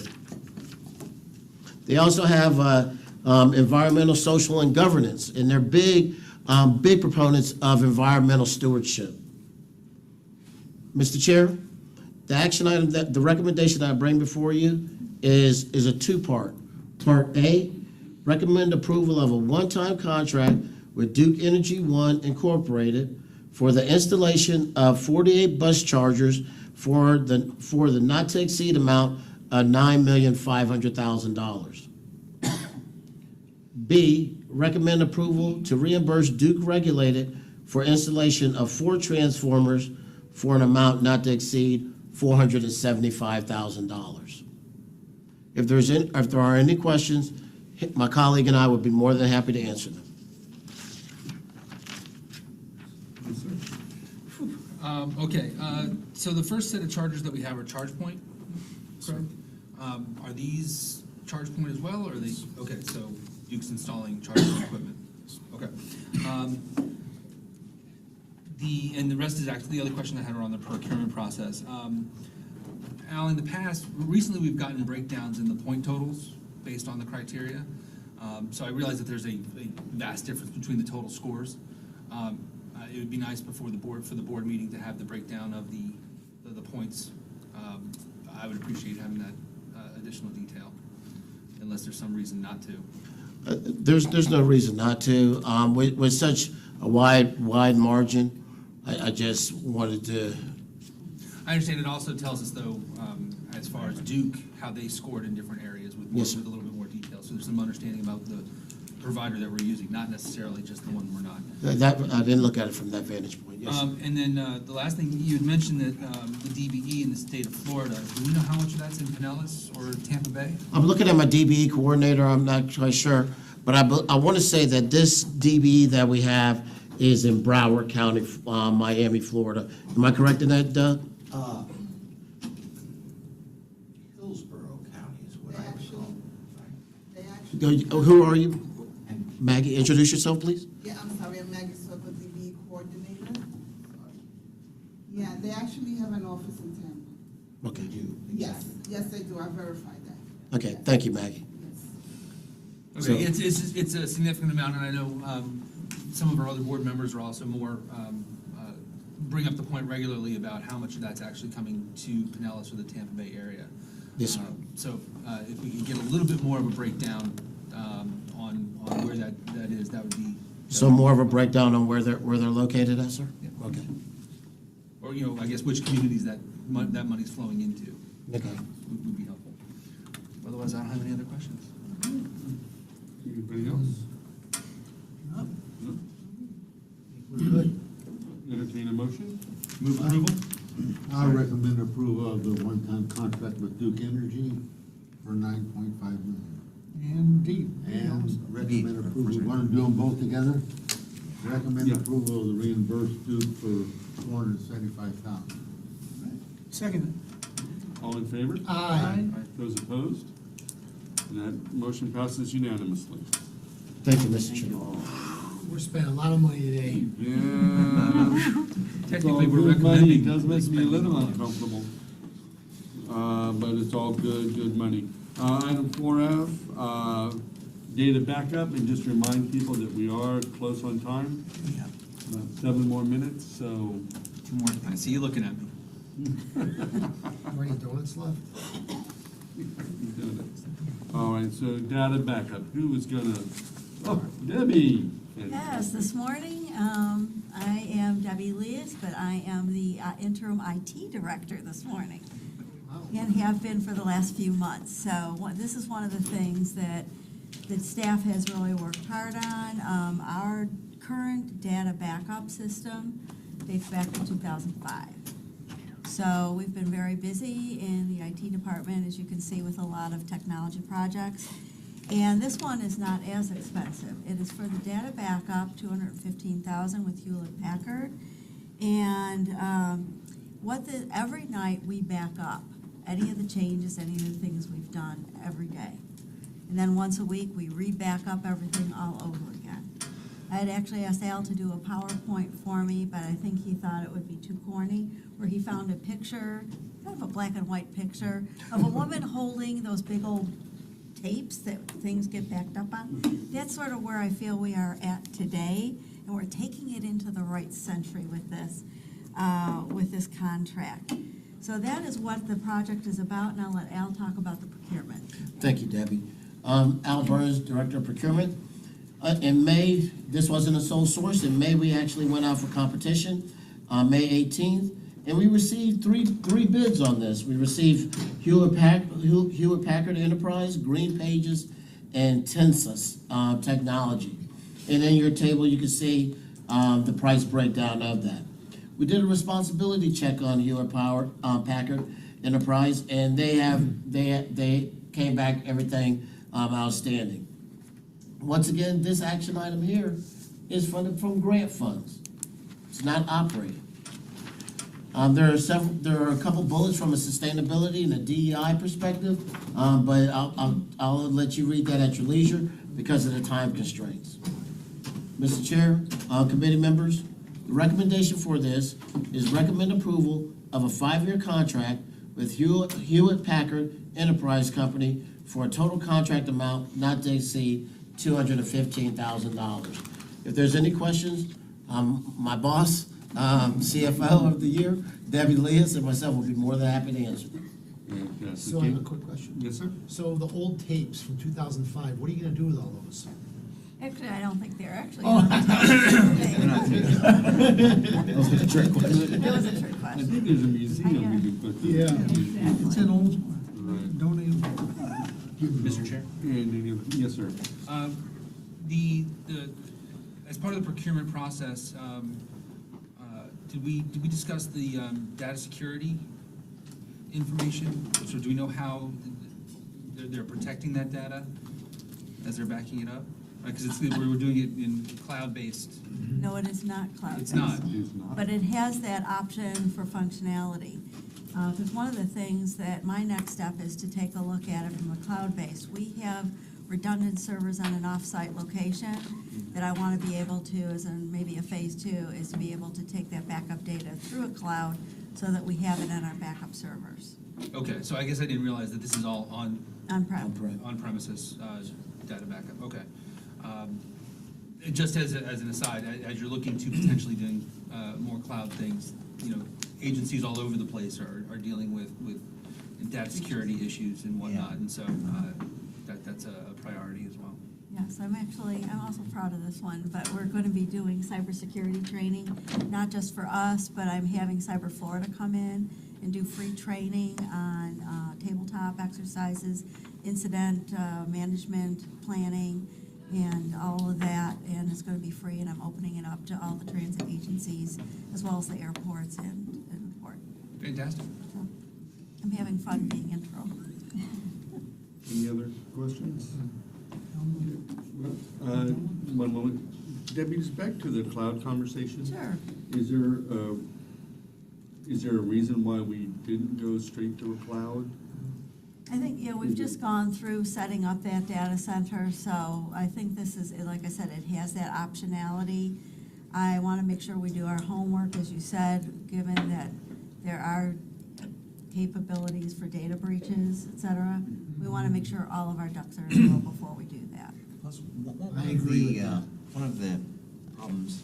They also have environmental, social, and governance, and they're big proponents of environmental stewardship. Mr. Chair, the action item, the recommendation that I bring before you is a 2-part. Part A, recommend approval of a one-time contract with Duke Energy One Incorporated for the installation of 48 bus chargers for the not to exceed amount of $9,500,000. B, recommend approval to reimburse Duke Regulated for installation of 4 transformers for an amount not to exceed $475,000. If there are any questions, my colleague and I would be more than happy to answer them. Yes, sir. Okay, so the first set of chargers that we have are ChargePoint, correct? Are these ChargePoint as well, or are they, okay, so Duke's installing ChargePoint equipment? Okay. And the rest is actually, the other question I had around the procurement process. Al, in the past, recently we've gotten breakdowns in the point totals based on the criteria. So I realize that there's a vast difference between the total scores. It would be nice before the board, for the board meeting, to have the breakdown of the points. I would appreciate having that additional detail, unless there's some reason not to. There's no reason not to. With such a wide margin, I just wanted to, I understand it also tells us, though, as far as Duke, how they scored in different areas with Yes, sir. with a little bit more detail. So there's some understanding about the provider that we're using, not necessarily just the one we're not. that, I didn't look at it from that vantage point, yes. sir. And then the last thing, you had mentioned that the DBE in the state of Florida, do we know how much of that's in Pinellas or Tampa Bay? I'm looking at my DBE coordinator, I'm not quite sure, but I want to say that this DBE that we have is in Broward County, Miami, Florida. Am I correct in that, Doug? Hillsborough County is what I recall. They actually, Who are you? Maggie, introduce yourself, please. yeah, I'm sorry, I'm Maggie Soko, DB coordinator. Yeah, they actually have an office in Tampa. Okay. Yes, yes, they do, I verified that. Okay, thank you, Maggie. Yes. Okay, it's a significant amount, and I know some of our other board members are also more, bring up the point regularly about how much of that's actually coming to Pinellas or the Tampa Bay area. Yes, sir. So if we can get a little bit more of a breakdown on where that is, that would be. So more of a breakdown on where they're located at, sir? Yeah. Okay. Or, I guess which communities that money's flowing into Okay. would be helpful. Otherwise, I don't have any other questions. Anybody else? No? We're good. Entertain a motion? Move approval? I recommend approval of the one-time contract with Duke Energy for $9.5 million. And D. And recommend approval, you want to do them both together? Recommend Yeah. approval of the reimbursed Duke for $475,000. Second. All in favor? Aye. Those opposed? And that motion passes unanimously. Thank you, Mr. Chairman. We're spending a lot of money today. Yeah. Technically, we're Good money. recommending. It does make me a little uncomfortable. But it's all good money. Item 4F, data backup, and just remind people that we are close on time. Yeah. About 7 more minutes, so. 2 more. I see you looking at me. How many donuts left? All right, so data backup, who is gonna, oh, Debbie. Yes, this morning, I am Debbie Lees, but I am the interim IT director this morning, and have been for the last few months. So this is one of the things that staff has really worked hard on. Our current data backup system dates back to 2005. So we've been very busy in the IT department, as you can see, with a lot of technology projects. And this one is not as expensive. It is for the data backup, $215,000 with Hewlett Packard. And every night we back up any of the changes, any of the things we've done every day. And then once a week, we re-back up everything all over again. I had actually asked Al to do a PowerPoint for me, but I think he thought it would be too corny, where he found a picture, kind of a black and white picture, of a woman holding those big old tapes that things get backed up on. That's sort of where I feel we are at today, and we're taking it into the right century with this contract. So that is what the project is about, and I'll let Al talk about the procurement. Thank you, Debbie. Al Burns, Director of Procurement. In May, this wasn't a sole source. In May, we actually went out for competition on May 18th, and we received three bids on this. We received Hewlett Packard Enterprise, Green Pages, and Tensys Technology. And in your table, you can see the price breakdown of that. We did a responsibility check on Hewlett Packard Enterprise, and they came back everything outstanding. Once again, this action item here is funded from grant funds. It's not operating. There are a couple bullets from a sustainability and a DEI perspective, but I'll let you read that at your leisure because of the time constraints. Mr. Chair, committee members, the recommendation for this is recommend approval of a 5-year contract with Hewlett Packard Enterprise Company for a total contract amount not to exceed $215,000. If there's any questions, my boss, CFO of the year, Debbie Leas, and myself will be more than happy to answer them. So I have a quick question. Yes, sir. So the old tapes from 2005, what are you gonna do with all those? Actually, I don't think they're actually. Oh. That was a trick I question. think there's a museum we could put. It's an old one. Right. Donate. Mr. Chair? Yes, sir. As part of the procurement process, did we discuss the data security information? So do we know how they're protecting that data as they're backing it up? Because we're doing it in cloud-based. No, it is not cloud-based. It's not. It's not. But it has that option for functionality. Because one of the things that my next step is to take a look at it from a cloud-based. We have redundant servers on an off-site location that I want to be able to, as in maybe a phase 2, is to be able to take that backup data through a cloud so that we have it on our backup servers. Okay, so I guess I didn't realize that this is all On-prem. on-premises data backup, okay. Just as an aside, as you're looking to potentially doing more cloud things, agencies all over the place are dealing with data security issues and whatnot, and so that's a priority as well. Yes, I'm also proud of this one, but we're going to be doing cybersecurity training, not just for us, but I'm having Cyber Florida come in and do free training on tabletop exercises, incident management, planning, and all of that, and it's going to be free, and I'm opening it up to all the transit agencies, as well as the airports and the port. Fantastic. So I'm having fun being intro. Any other questions? One moment. Debbie, just back to the cloud conversation. Sure. Is there a reason why we didn't go straight to a cloud? I think, we've just gone through setting up that data center, so I think this is, like I said, it has that optionality. I want to make sure we do our homework, as you said, given that there are capabilities for data breaches, et cetera. We want to make sure all of our ducks are in a row before we do that. Plus, I agree with that. one of the problems,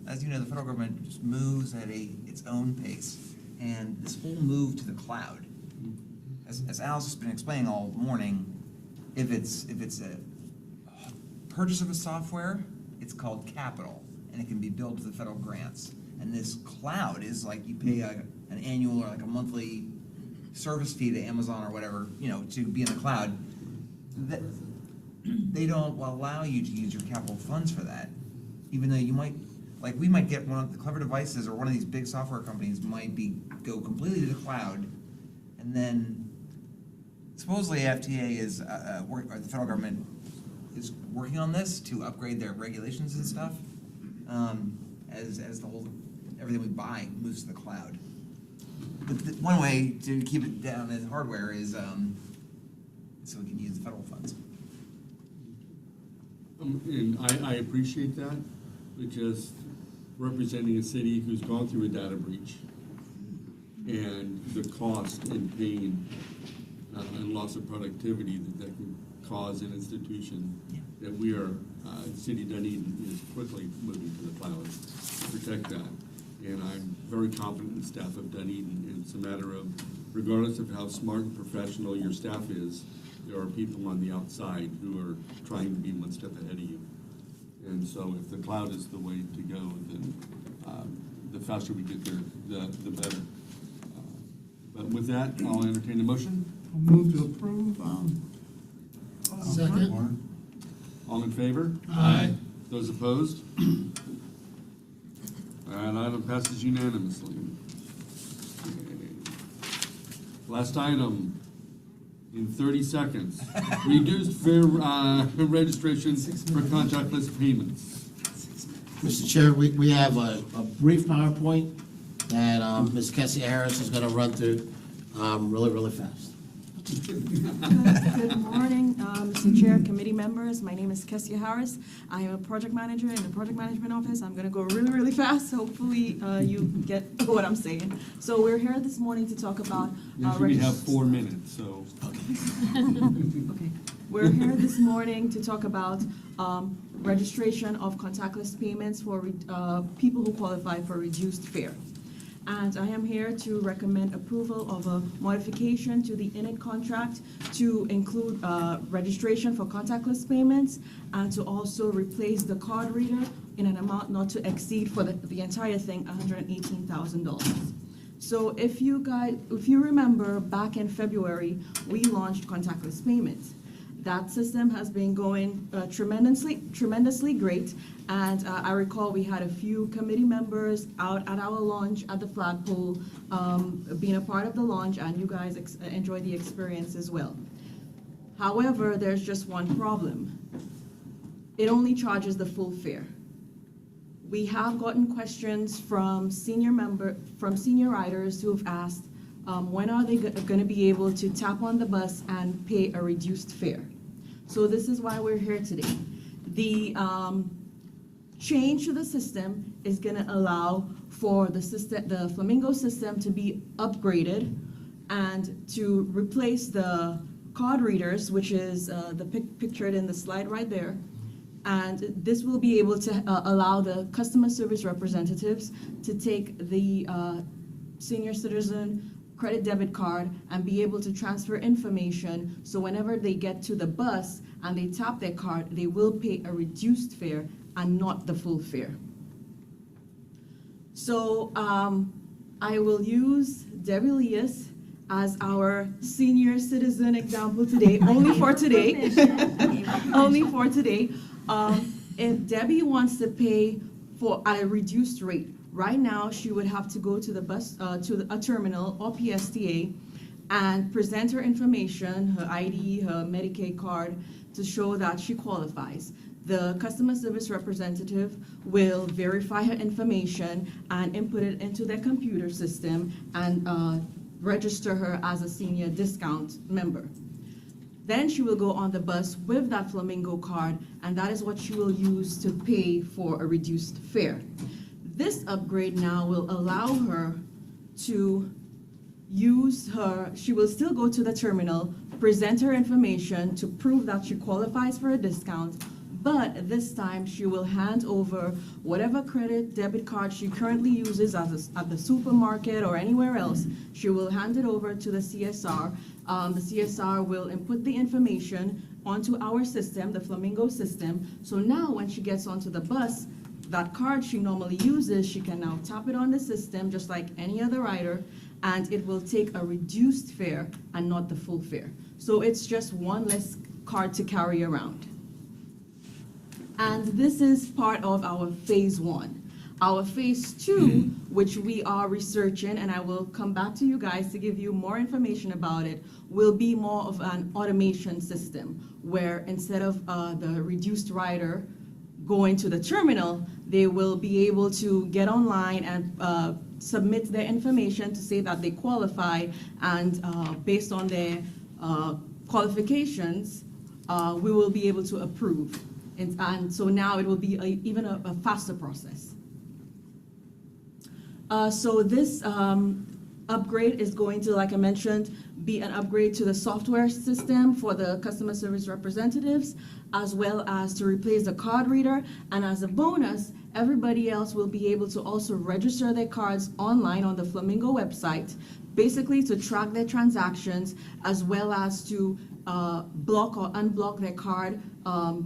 as you know, the federal government just moves at its own pace. And this whole move to the cloud, as Al's has been explaining all morning, if it's a purchase of a software, it's called capital, and it can be billed to the federal grants. And this cloud is like you pay an annual or like a monthly service fee to Amazon or whatever, to be in the cloud. They don't allow you to use your capital funds for that, even though we might get one of the Clever Devices or one of these big software companies might go completely to the cloud, and then supposedly FTA is, or the federal government is working on this to upgrade their regulations and stuff, as everything we buy moves to the cloud. But one way to keep it down as hardware is so we can use the federal funds. And I appreciate that, because representing a city who's gone through a data breach and the cost and pain and loss of productivity that can cause an institution, that we are, City of Dunedin is quickly moving to the cloud to protect that. And I'm very confident in the staff of Dunedin. And it's a matter of, regardless of how smart and professional your staff is, there are people on the outside who are trying to be one step ahead of you. And so if the cloud is the way to go, then the faster we get there, the better. But with that, I'll entertain a motion. I'll move to approve. Second. All in favor? Aye. Those opposed? And item passes unanimously. Okay. Last item, in 30 seconds. Reduced fare registration for contactless payments. Mr. Chair, we have a brief PowerPoint that Ms. Kessie Harris is going to run through really, really fast. Good morning, Mr. Chair, committee members. My name is Kessia Harris. I am a project manager in the project management office. I'm going to go really, really fast. Hopefully, you get what I'm saying. So we're here this morning to talk about. We have 4 minutes, so. Okay. We're here this morning to talk about registration of contactless payments for people who qualify for reduced fare. And I am here to recommend approval of a modification to the INIT contract to include registration for contactless payments and to also replace the card reader in an amount not to exceed for the entire thing $118,000. So if you remember, back in February, we launched contactless payments. That system has been going tremendously great. And I recall we had a few committee members out at our launch at the flagpole, being a part of the launch, and you guys enjoyed the experience as well. However, there's just one problem. It only charges the full fare. We have gotten questions from senior riders who have asked, when are they going to be able to tap on the bus and pay a reduced fare? So this is why we're here today. The change to the system is going to allow for the Flamingo system to be upgraded and to replace the card readers, which is pictured in the slide right there. And this will be able to allow the customer service representatives to take the senior citizen credit debit card and be able to transfer information, so whenever they get to the bus and they tap their card, they will pay a reduced fare and not the full fare. So I will use Debbie Leas as our senior citizen example today, only for today. Only for today. If Debbie wants to pay at a reduced rate, right now she would have to go to the bus, to a terminal or PSTA and present her information, her ID, her Medicaid card, to show that she qualifies. The customer service representative will verify her information and input it into their computer system and register her as a senior discount member. Then she will go on the bus with that Flamingo card, and that is what she will use to pay for a reduced fare. This upgrade now will allow her to she will still go to the terminal, present her information to prove that she qualifies for a discount, but this time she will hand over whatever credit debit card she currently uses at the supermarket or anywhere else. She will hand it over to the CSR. The CSR will input the information onto our system, the Flamingo system. So now when she gets onto the bus, that card she normally uses, she can now tap it on the system just like any other rider, and it will take a reduced fare and not the full fare. So it's just one less card to carry around. And this is part of our phase 1. Our phase 2, which we are researching, and I will come back to you guys to give you more information about it, will be more of an automation system, where instead of the reduced rider going to the terminal, they will be able to get online and submit their information to say that they qualify, and based on their qualifications, we will be able to approve. And so now it will be even a faster process. So this upgrade is going to, like I mentioned, be an upgrade to the software system for the customer service representatives, as well as to replace the card reader. And as a bonus, everybody else will be able to also register their cards online on the Flamingo website, basically to track their transactions, as well as to block or unblock their card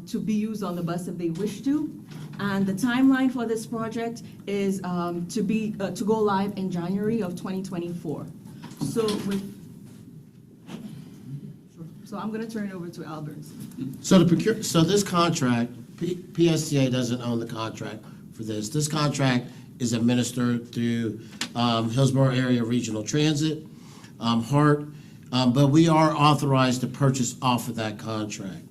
to be used on the bus if they wish to. And the timeline for this project is to go live in January of 2024. So I'm going to turn it over to Albert. So this contract, PSTA doesn't own the contract for this. This contract is administered through Hillsborough Area Regional Transit, HART. but we are authorized to purchase off of that contract.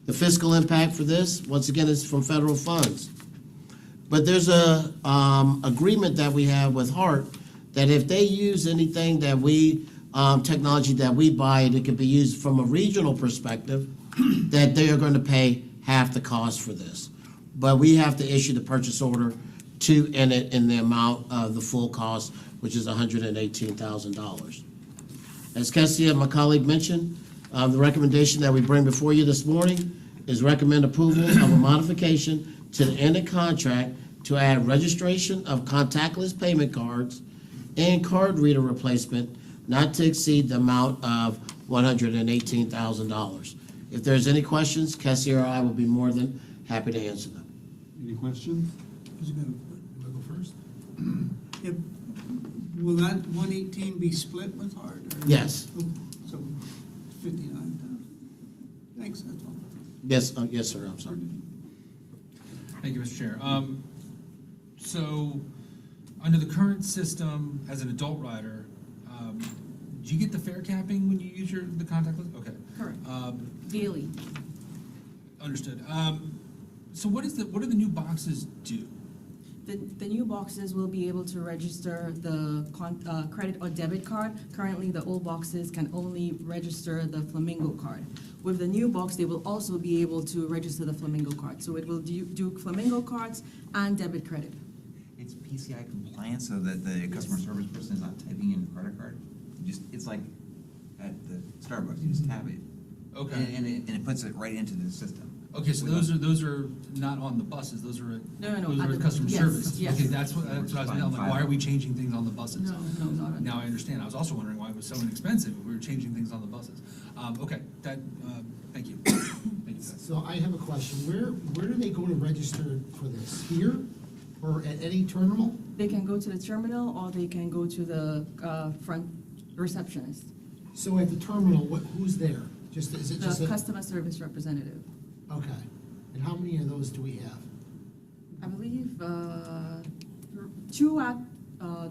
The fiscal impact for this, once again, is from federal funds. But there's a agreement that we have with Hart that if they use anything that we, technology that we buy, and it can be used from a regional perspective, that they are going to pay half the cost for this. But we have to issue the purchase order to Enid in the amount of the full cost, which is $118,000. As Kessia, my colleague, mentioned, the recommendation that we bring before you this morning is recommend approval of a modification to the Enid contract to add registration of contactless payment cards and card reader replacement not to exceed the amount of $118,000. If there's any questions, Kessia or I will be more than happy to answer them. Any questions? Who's gonna Wanna go first? If, will that 118 be split with Hart? or- Yes. Oh, So 59,000. Thanks, that's all. Yes, yes, sir, I'm sorry. Thank you, Mr. Chair. So, under the current system, as an adult rider, do you get the fare capping when you use the contactless? Okay. Correct. Um, Daily. Understood. So what do the new boxes do? The new boxes will be able to register the credit or debit card. Currently, the old boxes can only register the Flamingo card. With the new box, they will also be able to register the Flamingo card. So it will do Flamingo cards and debit credit. It's PCI compliant so that the customer service person is not typing in a credit card. It's like at the Starbucks, you just tap it. Okay. And it puts it right into the system. Okay, so those are not on the buses, those are No, those at are the- customer yes, service. yes. Okay, that's what I was saying, I'm like, why are we changing things on the buses? No, not at Now I understand, I was also wondering why it was so inexpensive if we were changing things on the buses. Okay, thank you. Thank you. So I have a question. Where do they go to register for this? Here or at any terminal? They can go to the terminal or they can go to the front receptionist. So at the terminal, who's there? Is it just The a? customer service representative. Okay. And how many of those do we have? I believe 2 at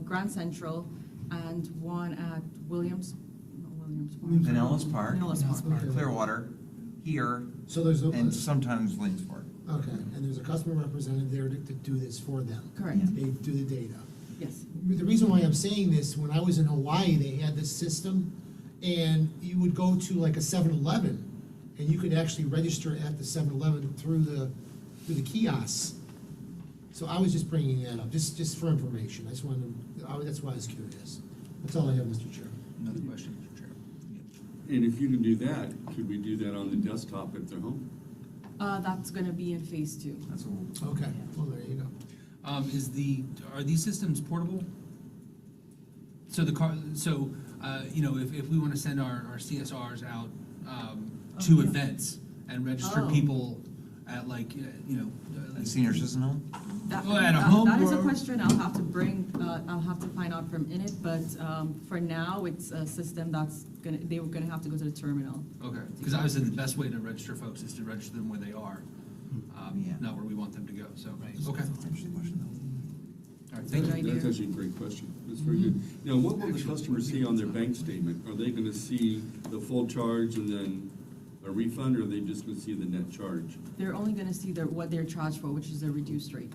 Grand Central and 1 at Williams. Not Williams. In Ellis Park, Williams Park. Clearwater, here, So there's and sometimes Williamsport. okay, and there's a customer representative there to do this for them. Correct. They do the data. Yes. The reason why I'm saying this, when I was in Hawaii, they had this system, and you would go to like a 7-Eleven, and you could actually register at the 7-Eleven through the kiosks. So I was just bringing that up, just for information. I just wanted to, that's why I was curious. That's all I have, Mr. Chair. Another question, Mr. Chair. And if you can do that, could we do that on the desktop if they're home? That's gonna be in phase 2. That's what Okay, well, there you go. Are these systems portable? So if we want to send our CSRs out to yeah. events and register Oh. people at like the senior citizen home? That, Well, at a that- home that is a or- question I'll have to find out from Init, but for now, it's a system they were gonna have to go to the terminal. Okay, because I said the best way to register folks is to register them where they are, Yeah. not where we want them to go. So okay, Interesting question, though. all right, thank you. Good idea. That's actually a great question. That's very good. Now, what will the customer see on their bank statement? Are they gonna see the full charge and then a refund, or are they just gonna see the net charge? They're only gonna see what they're charged for, which is a reduced rate.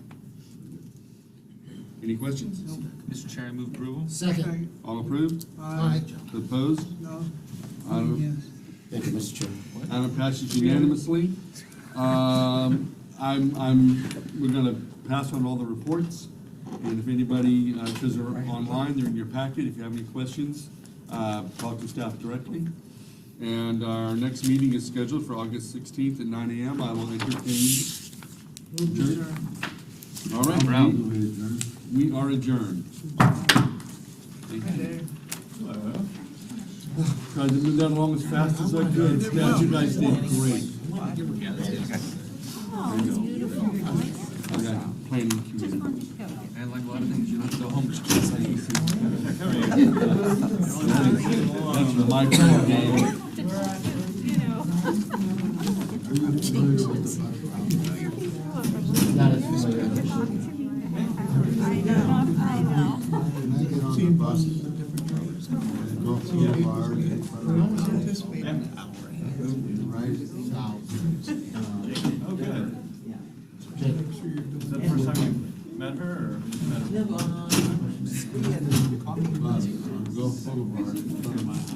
Any questions? Mr. Chair, I move approval. Second. All approved? Aye. Opposed? No? Item Yes. Thank you, Mr. Chair. item passes unanimously. We're gonna pass on all the reports, and if anybody, because they're online, they're in your packet, if you have any questions, talk to staff directly. And our next meeting is scheduled for August 16th at 9 a.m. I will entertain. All right, we are adjourned. Thank you. Tried to move that along as fast as I could. Yeah, you guys did great. Yeah, that's good. There you go. Okay, planning committee. And like a lot of things, you don't have to go home. Just keep saying. That's the microphone game. Seeing buses at different times. Boulevard, I was anticipating an hour. right south. Oh, good. Is that the first time you met her, or? Gulf Boulevard in front of my house.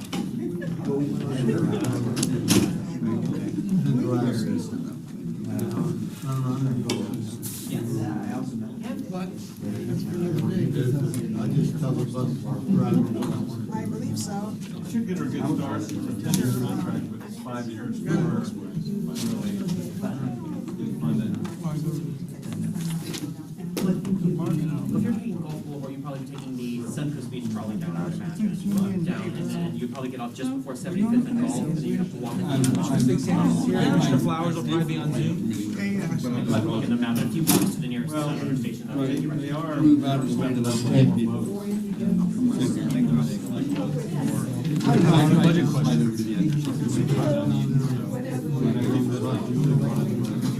The driveway. Turn around and go. I just tell the bus driver what I want to do. I believe so. Should get her a good start. It's a 10-year contract, but it's 5 years for her. But really, good fun. If you're taking Gulf Boulevard, you're probably taking the Central Beach trolley down, I would imagine. Down, and then you'd probably get off just before 75th and Gulf, and then you have to walk Mr. Flowers will probably be on Zoom. I'm looking them now, but if you walk to the nearest Central station, that'll take you right They there. are. Move out of the way to the people. Budget question.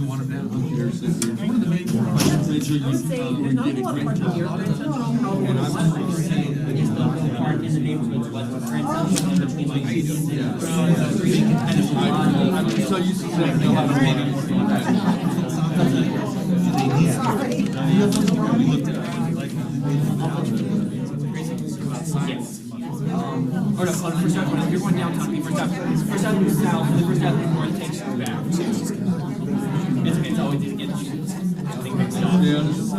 One of the main questions is you, we did a great job. And I'm Park in the neighborhoods, what transition in between like cities and. I'm so used to saying, no, I don't Yes. Or no, first up, you're going downtown, first up to the south, and then first up to the north takes you back. It's always, I think that's Yeah, this is